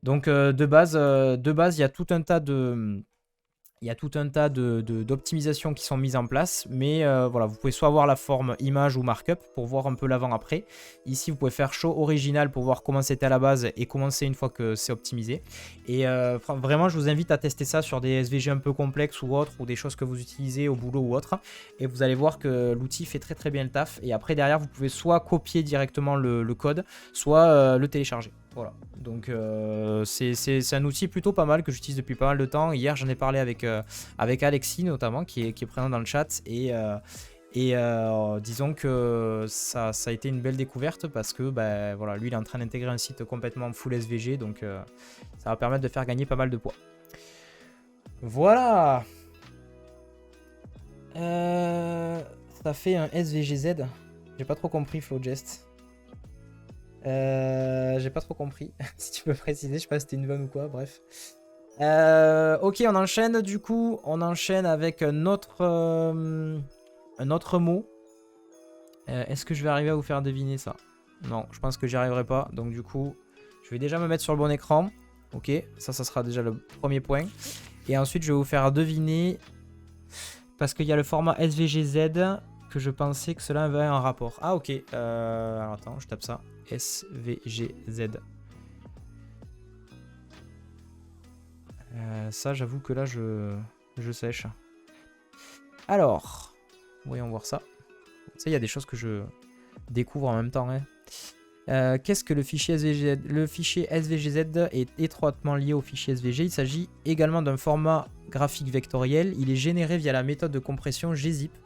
Donc de base il y a tout un tas de Il y a tout un tas d'optimisations qui sont mises en place, mais voilà, vous pouvez soit avoir la forme image ou markup pour voir un peu l'avant-après. Ici, vous pouvez faire show original pour voir comment c'était à la base et comment c'est une fois que c'est optimisé. Et vraiment, je vous invite à tester ça sur des SVG un peu complexes ou autres, ou des choses que vous utilisez au boulot ou autre. Et vous allez voir que l'outil fait très très bien le taf. Et après, derrière, vous pouvez soit copier directement le code, soit le télécharger. Voilà, donc c'est un outil plutôt pas mal que j'utilise depuis pas mal de temps. Hier, j'en ai parlé avec Alexis notamment, qui est présent dans le chat. Et disons que ça a été une belle découverte parce que voilà, lui, il est en train d'intégrer un site complètement full SVG. Donc ça va permettre de faire gagner pas mal de poids. Voilà. Ça fait un SVGZ. J'ai pas trop compris, Flowjest. J'ai pas trop compris. Si tu peux préciser, je sais pas si c'était une vanne ou quoi, bref. Ok, on enchaîne du coup. On enchaîne avec un autre mot. Est-ce que je vais arriver à vous faire deviner ça? Non, je pense que j'y arriverai pas. Donc du coup, je vais déjà me mettre sur le bon écran. Ok, ça sera déjà le premier point. Et ensuite, je vais vous faire deviner. Parce qu'il y a le format SVGZ que je pensais que cela avait un rapport. Ah ok, alors attends, je tape ça. SVGZ. Ça, j'avoue que là, je sèche. Alors, voyons voir ça. Ça, il y a des choses que je découvre en même temps. Hein. Qu'est-ce que le fichier SVGZ? Le fichier SVGZ est étroitement lié au fichier SVG. Il s'agit également d'un format graphique vectoriel. Il est généré via la méthode de compression gzip.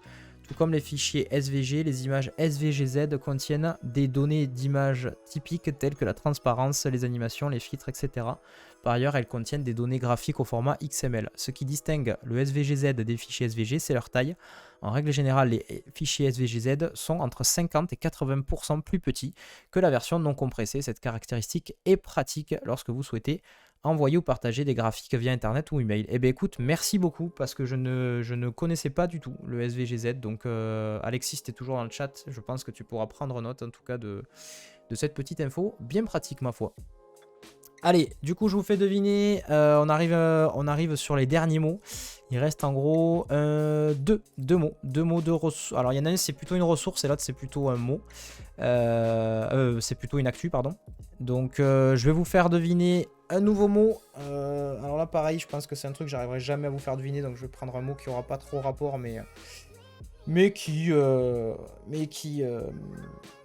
Tout comme les fichiers SVG, les images SVGZ contiennent des données d'image typiques telles que la transparence, les animations, les filtres, etc. Par ailleurs, elles contiennent des données graphiques au format XML. Ce qui distingue le SVGZ des fichiers SVG, c'est leur taille. En règle générale, les fichiers SVGZ sont entre 50 et 80% plus petits que la version non compressée. Cette caractéristique est pratique lorsque vous souhaitez envoyer ou partager des graphiques via internet ou email. Eh bien écoute, merci beaucoup parce que je ne connaissais pas du tout le SVGZ. Donc Alexis, tu es toujours dans le chat. Je pense que tu pourras prendre note en tout cas de cette petite info. Bien pratique ma foi. Allez, du coup je vous fais deviner. On arrive sur les derniers mots. Il reste en gros deux mots. Deux mots de ressources. Alors il y en a un c'est plutôt une ressource et l'autre c'est plutôt un mot. C'est plutôt une actu, pardon. Donc je vais vous faire deviner un nouveau mot. Alors là pareil, je pense que c'est un truc que j'arriverai jamais à vous faire deviner. Donc je vais prendre un mot qui aura pas trop rapport mais qui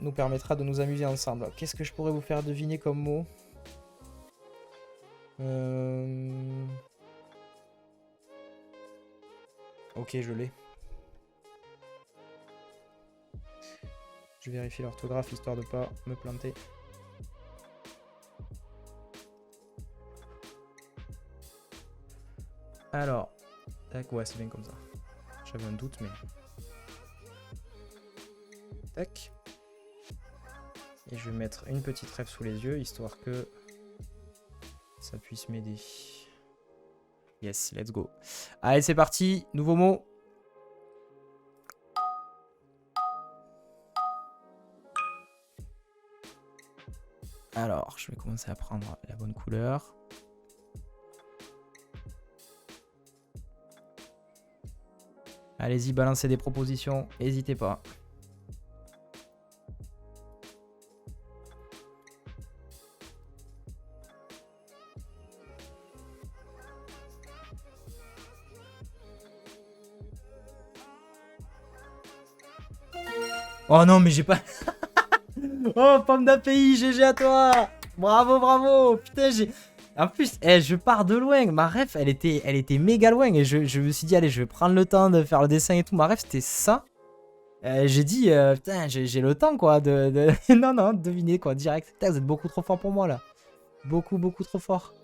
nous permettra de nous amuser ensemble. Qu'est-ce que je pourrais vous faire deviner comme mot? Ok, je l'ai. Je vérifie l'orthographe histoire de pas me planter. Alors, tac, ouais, c'est bien comme ça. J'avais un doute, mais... Tac. Et je vais mettre une petite rêve sous les yeux, histoire que ça puisse m'aider. Yes, let's go. Allez, c'est parti, nouveau mot. Alors, je vais commencer à prendre la bonne couleur. Allez-y, balancez des propositions, n'hésitez pas. Oh non, mais j'ai pas... Oh, pomme d'API, GG à toi. Bravo, bravo. Putain, j'ai... En plus, je pars de loin. Ma ref, elle était méga loin. Et je me suis dit, allez, je vais prendre le temps de faire le dessin et tout. Ma ref, c'était ça. J'ai dit, putain, j'ai le temps, quoi. Non, devinez, quoi, direct. Putain, vous êtes beaucoup trop fort pour moi, là. Beaucoup trop fort.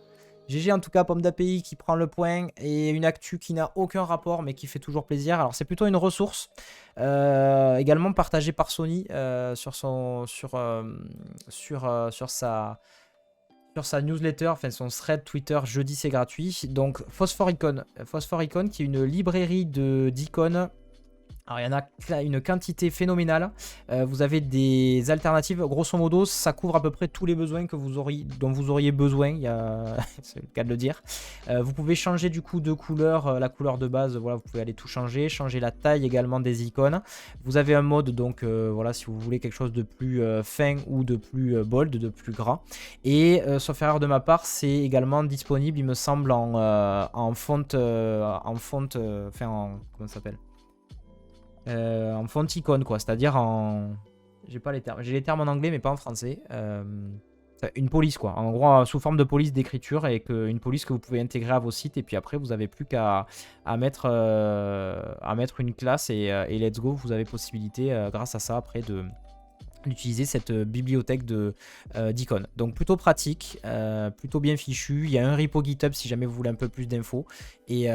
GG, en tout cas, pomme d'API qui prend le point. Et une actu qui n'a aucun rapport, mais qui fait toujours plaisir. Alors, c'est plutôt une ressource. Également partagée par Sony sur sa newsletter, enfin son thread Twitter, jeudi c'est gratuit. Donc Phosphor Icon qui est une librairie d'icônes Alors, il y en a une quantité phénoménale. Vous avez des alternatives. Grosso modo, ça couvre à peu près tous les besoins que dont vous auriez besoin. C'est le cas de le dire. Vous pouvez changer du coup de couleur. La couleur de base, voilà, vous pouvez aller tout changer. Changer la taille également des icônes. Vous avez un mode, donc voilà, si vous voulez quelque chose de plus fin ou de plus bold, de plus gras. Et sauf erreur de ma part, c'est également disponible, il me semble, en fonte. Comment ça s'appelle? En font icône, quoi, c'est-à-dire en... J'ai pas les termes. J'ai les termes en anglais mais pas en français. Une police, quoi. En gros, sous forme de police d'écriture, et une police que vous pouvez intégrer à vos sites, et puis après vous avez plus qu'à mettre une classe, et let's go, vous avez possibilité grâce à ça après d'utiliser cette bibliothèque d'icônes. Donc plutôt pratique, plutôt bien fichu. Il y a un repo GitHub si jamais vous voulez un peu plus d'infos. Et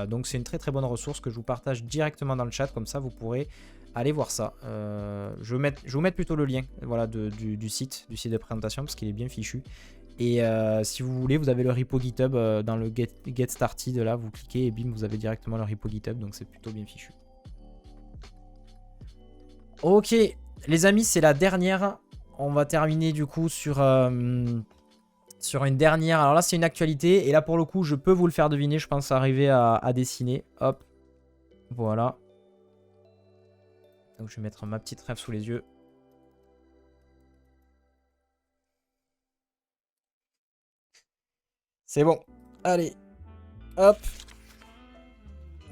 donc c'est une très très bonne ressource que je vous partage directement dans le chat, comme ça vous pourrez aller voir ça. Je vais vous mettre plutôt le lien, voilà, du site de présentation, parce qu'il est bien fichu. Et si vous voulez, vous avez le repo GitHub dans le Get Started, là, vous cliquez et bim, vous avez directement le repo GitHub, donc c'est plutôt bien fichu. Ok, les amis, c'est la dernière. On va terminer du coup sur une dernière. Alors là, c'est une actualité. Et là, pour le coup, je peux vous le faire deviner. Je pense arriver à dessiner. Hop. Voilà. Donc, je vais mettre ma petite rêve sous les yeux. C'est bon. Allez. Hop.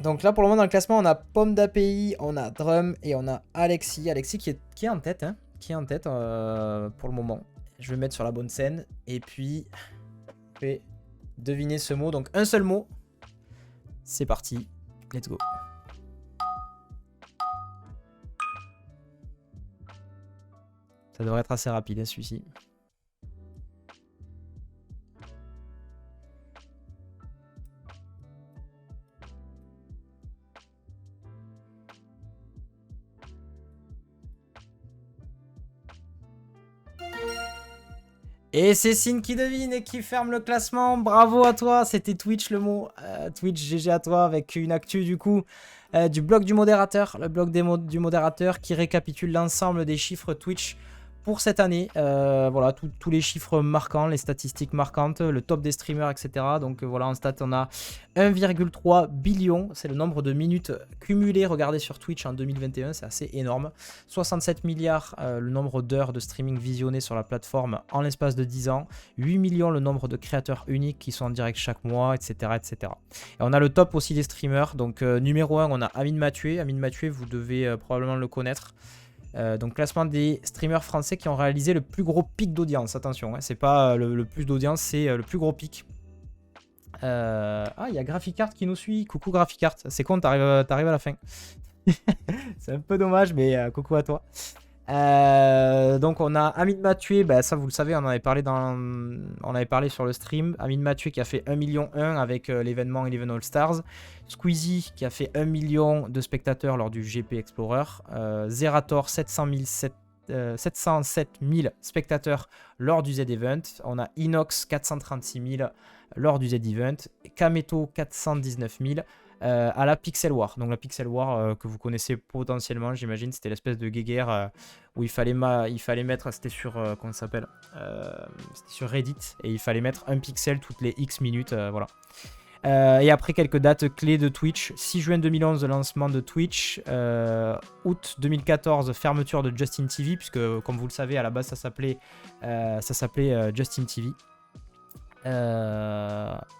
Donc là, pour le moment, dans le classement, on a Pomme d'API, on a Drum et on a Alexis. Alexis qui est en tête, hein, qui est en tête pour le moment. Je vais mettre sur la bonne scène. Et puis, je vais deviner ce mot. Donc, un seul mot. C'est parti. Let's go. Ça devrait être assez rapide, hein, celui-ci. Et c'est Sin qui devine et qui ferme le classement. Bravo à toi. C'était Twitch le mot. Twitch, GG à toi, avec une actu du coup du blog du modérateur. Le blog du modérateur qui récapitule l'ensemble des chiffres Twitch pour cette année. Voilà, tous les chiffres marquants, les statistiques marquantes, le top des streamers, etc. Donc voilà, en stat, on a 1,3 billion. C'est le nombre de minutes cumulées regardées sur Twitch en 2021. C'est assez énorme. 67 milliards, le nombre d'heures de streaming visionnées sur la plateforme en l'espace de 10 ans. 8 millions, le nombre de créateurs uniques qui sont en direct chaque mois, etc. etc. Et on a le top aussi des streamers. Donc numéro 1, on a Amine Mathieu. Amine Mathieu, vous devez probablement le connaître. Donc classement des streamers français qui ont réalisé le plus gros pic d'audience. Attention, hein, c'est pas le plus d'audience, c'est le plus gros pic. Ah, il y a Graphicart qui nous suit. Coucou Graphicart. C'est con, t'arrives à la fin. C'est un peu dommage, mais coucou à toi. Donc on a Amine Mathieu, bah, ça vous le savez, on avait parlé sur le stream. Amine Mathieu qui a fait 1,1 million avec l'événement Eleven All Stars. Squeezie qui a fait 1 million de spectateurs lors du GP Explorer. Zerator 707 000 spectateurs lors du Z-Event. On a Inox 436 000 lors du Z-Event. Kameto 419 000. À la Pixel War. Donc la Pixel War que vous connaissez potentiellement, j'imagine, c'était l'espèce de guéguerre où il fallait mettre, c'était sur, comment ça s'appelle, c'était sur Reddit, et il fallait mettre un pixel toutes les X minutes, voilà. Et après quelques dates clés de Twitch, 6 juin 2011, lancement de Twitch, août 2014, fermeture de Justin TV, puisque comme vous le savez, à la base ça s'appelait Justin TV.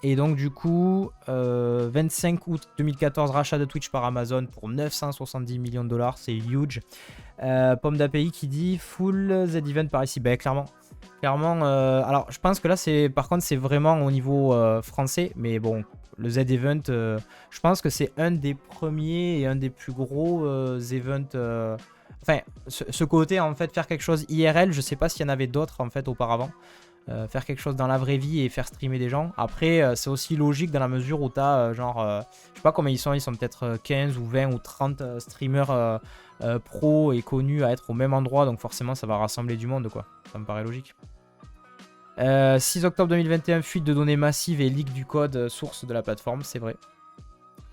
Et donc du coup 25 août 2014, rachat de Twitch par Amazon pour 970 millions de dollars, c'est huge. Pomme d'API qui dit full Z-Event par ici. Ben clairement, alors je pense que là par contre c'est vraiment au niveau français, mais bon, le Z-Event, je pense que c'est un des premiers et un des plus gros events, enfin ce côté en fait, faire quelque chose IRL, je sais pas s'il y en avait d'autres en fait auparavant. Faire quelque chose dans la vraie vie et faire streamer des gens. Après, c'est aussi logique dans la mesure où tu as je sais pas combien ils sont peut-être 15 ou 20 ou 30 streamers pro et connus à être au même endroit, donc forcément ça va rassembler du monde, quoi. Ça me paraît logique. 6 octobre 2021, fuite de données massives et leak du code source de la plateforme, c'est vrai.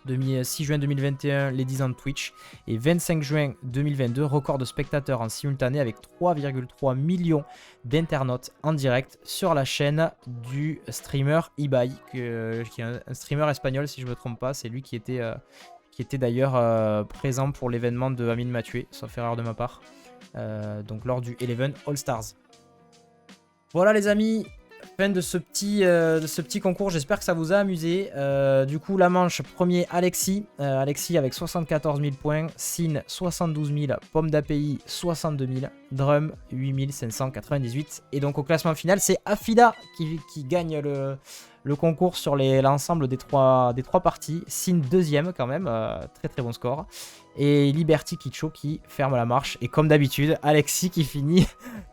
6 juin 2021, Ladies on Twitch. Et 25 juin 2022, record de spectateurs en simultané avec 3,3 millions d'internautes en direct sur la chaîne du streamer Ibai, qui est un streamer espagnol si je ne me trompe pas. C'est lui qui était d'ailleurs présent pour l'événement de Amine Mathieu, sauf erreur de ma part. Donc lors du Eleven All Stars. Voilà les amis, fin de ce petit concours, j'espère que ça vous a amusé. Du coup la manche, premier Alexis, Alexis avec 74 000 points, Sin 72 000, Pomme d'API 62 000, Drum 8 598. Et donc au classement final c'est Afida qui gagne le concours sur l'ensemble des trois parties. Sin deuxième quand même, très très bon score. Et Liberty Kicho qui ferme la marche. Et comme d'habitude, Alexis qui finit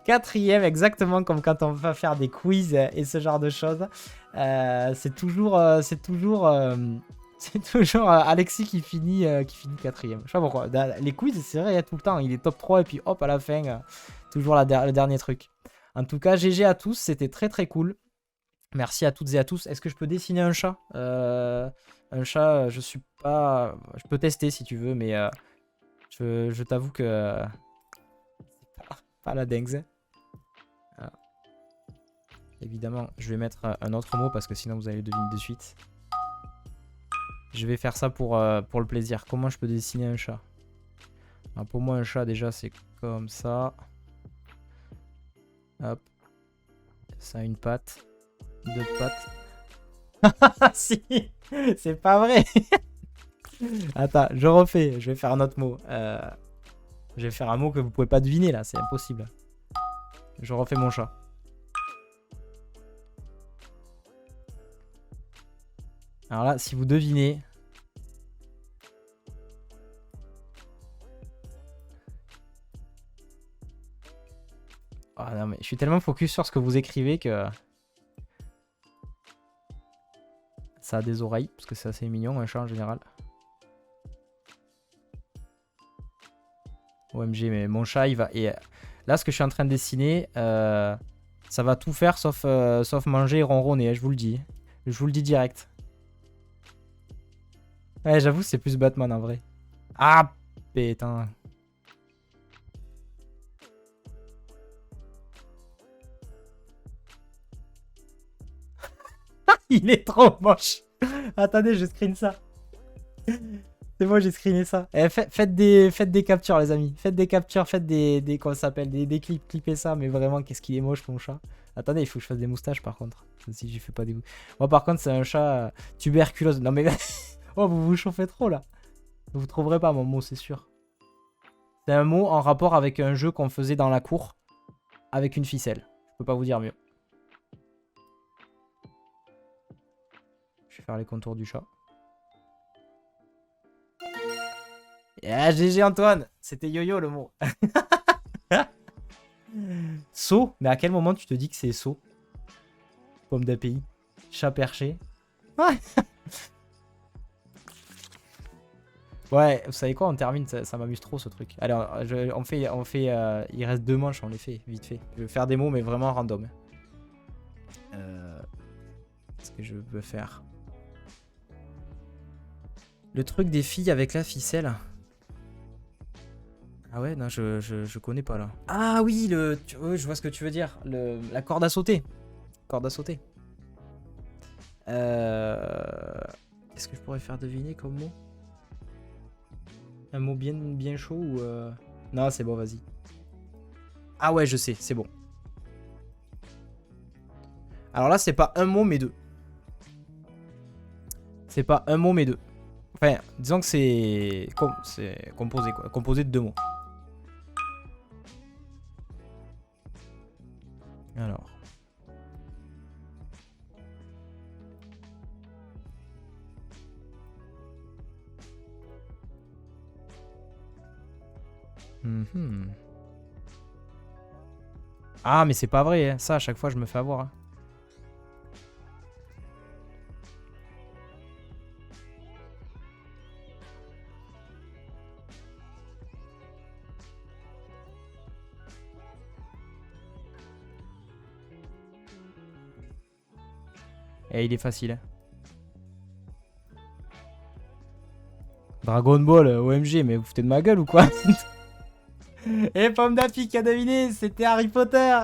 quatrième, exactement comme quand on va faire des quiz et ce genre de choses. C'est toujours Alexis qui finit quatrième. Je sais pas pourquoi. Les quiz, c'est vrai, il y a tout le temps. Il est top 3 et puis hop, à la fin, toujours le dernier truc. En tout cas, GG à tous, c'était très très cool. Merci à toutes et à tous. Est-ce que je peux dessiner un chat un chat, je suis pas... Je peux tester si tu veux, mais je t'avoue que... c'est pas la dingue. Voilà. Évidemment, je vais mettre un autre mot parce que sinon vous allez le deviner de suite. Je vais faire ça pour le plaisir. Comment je peux dessiner un chat? Alors pour moi, un chat, déjà, c'est comme ça. Hop. Ça a une patte. Deux pattes. Si, c'est pas vrai. Attends, je refais. Je vais faire un autre mot. Je vais faire un mot que vous pouvez pas deviner là, c'est impossible. Je refais mon chat. Alors là, si vous devinez... Oh non mais je suis tellement focus sur ce que vous écrivez que... Ça a des oreilles, parce que c'est assez mignon un chat en général. OMG, mais mon chat il va... Et là ce que je suis en train de dessiner, ça va tout faire sauf manger et ronronner, hein, je vous le dis. Je vous le dis direct. Ouais, j'avoue c'est plus Batman en vrai. Ah putain. Il est trop moche. Attendez, je screen ça. C'est bon, j'ai screené ça. Faites des captures, les amis. Faites des captures, faites comment ça s'appelle, des clips, clippez ça. Mais vraiment, qu'est-ce qu'il est moche, mon chat. Attendez, il faut que je fasse des moustaches, par contre. Si je fais pas des... Moi, par contre, c'est un chat tuberculose. Non, mais... oh, vous vous chauffez trop, là. Vous trouverez pas mon mot, c'est sûr. C'est un mot en rapport avec un jeu qu'on faisait dans la cour avec une ficelle. Je peux pas vous dire mieux. Je vais faire les contours du chat. Ah, GG Antoine, c'était yo-yo le mot. Saut, mais à quel moment tu te dis que c'est saut? Pomme d'API, chat perché. Ouais. Ouais, vous savez quoi, on termine, ça m'amuse trop ce truc. Allez, on fait, il reste 2 manches, on les fait, vite fait. Je vais faire des mots, mais vraiment random. Qu'est-ce que je peux faire? Le truc des filles avec la ficelle. Ah ouais, non, je connais pas là. Ah oui, oui, je vois ce que tu veux dire. La corde à sauter. Corde à sauter. Qu'est-ce que je pourrais faire deviner comme mot? Un mot bien chaud ou... Non, c'est bon, vas-y. Ah ouais, je sais, c'est bon. Alors là, c'est pas un mot, mais 2. C'est pas un mot, mais 2. Enfin, disons que c'est composé, quoi. Composé de 2 mots. Alors. Ah, mais c'est pas vrai, hein. Ça, à chaque fois, je me fais avoir. Hein. Et il est facile. Hein. Dragon Ball, OMG, mais vous foutez de ma gueule ou quoi? Et Pomme d'Api qui a deviné, c'était Harry Potter.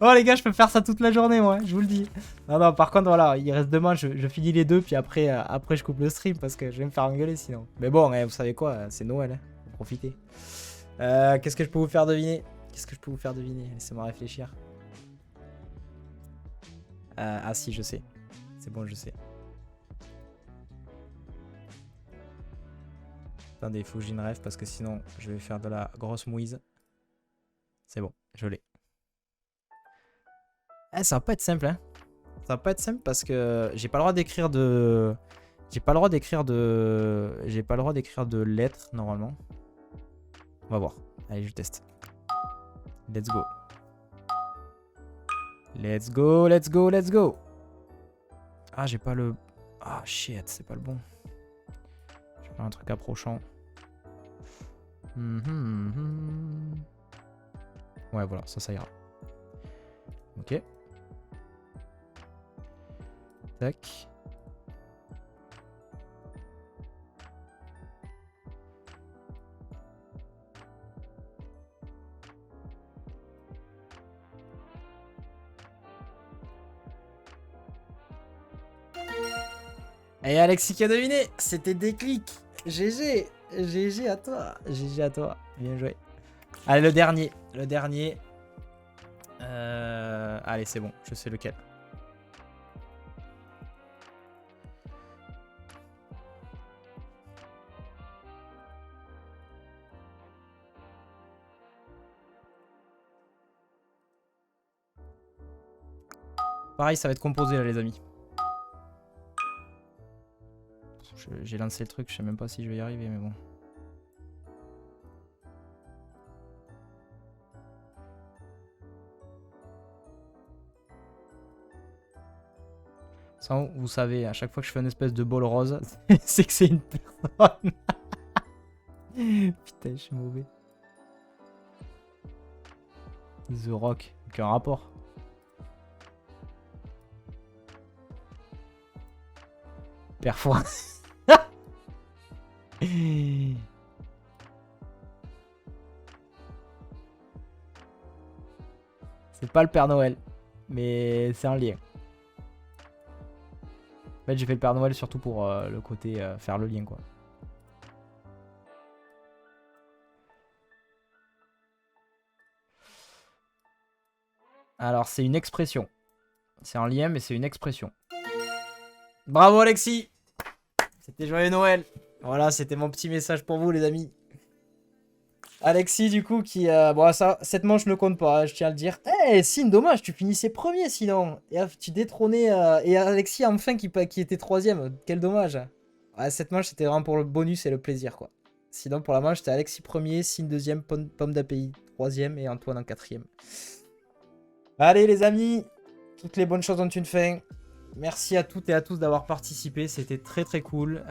Oh les gars, je peux faire ça toute la journée, moi, je vous le dis. Non, non, par contre, voilà, il reste demain, je finis les deux, puis après, je coupe le stream parce que je vais me faire engueuler sinon. Mais bon, vous savez quoi, c'est Noël, hein, faut profiter. Qu'est-ce que je peux vous faire deviner? Qu'est-ce que je peux vous faire deviner? Laissez-moi réfléchir. Ah si, je sais. C'est bon, je sais. Attendez, il faut que j'y rêve parce que sinon, je vais faire de la grosse mouise. C'est bon, je l'ai. Eh, ça va pas être simple, hein. Ça va pas être simple parce que j'ai pas le droit d'écrire de... J'ai pas le droit d'écrire de lettres, normalement. On va voir. Allez, je teste. Let's go. Let's go, let's go, let's go. Ah, j'ai pas le... Ah, shit, c'est pas le bon. Je vais faire un truc approchant. Ouais, voilà, ça ira. Ok. Tac. Et Alexis qui a deviné, c'était Déclic. GG. GG à toi. GG à toi. Bien joué. Allez, le dernier. Le dernier. Allez, c'est bon. Je sais lequel. Pareil, ça va être composé là, les amis. J'ai lancé le truc, je sais même pas si je vais y arriver, mais bon. Sans vous savez, à chaque fois que je fais une espèce de bol rose, c'est que c'est une personne. Putain, je suis mauvais. The Rock, aucun rapport. Parfois. C'est pas le Père Noël, mais c'est un lien. En fait, j'ai fait le Père Noël surtout pour le côté faire le lien, quoi. Alors, c'est une expression. C'est un lien, mais c'est une expression. Bravo, Alexis! C'était joyeux Noël! Voilà, c'était mon petit message pour vous, les amis. Alexis, du coup, qui... bon, ça, cette manche ne compte pas, hein, je tiens à le dire. Eh, Sin, dommage, tu finissais premier, sinon. Et tu détrônais... et Alexis, enfin, qui était troisième. Quel dommage. Ouais, cette manche, c'était vraiment pour le bonus et le plaisir, quoi. Sinon, pour la manche, c'était Alexis premier, Sin deuxième, Pomme d'Api troisième et Antoine en quatrième. Allez, les amis, toutes les bonnes choses ont une fin. Merci à toutes et à tous d'avoir participé, c'était très très cool.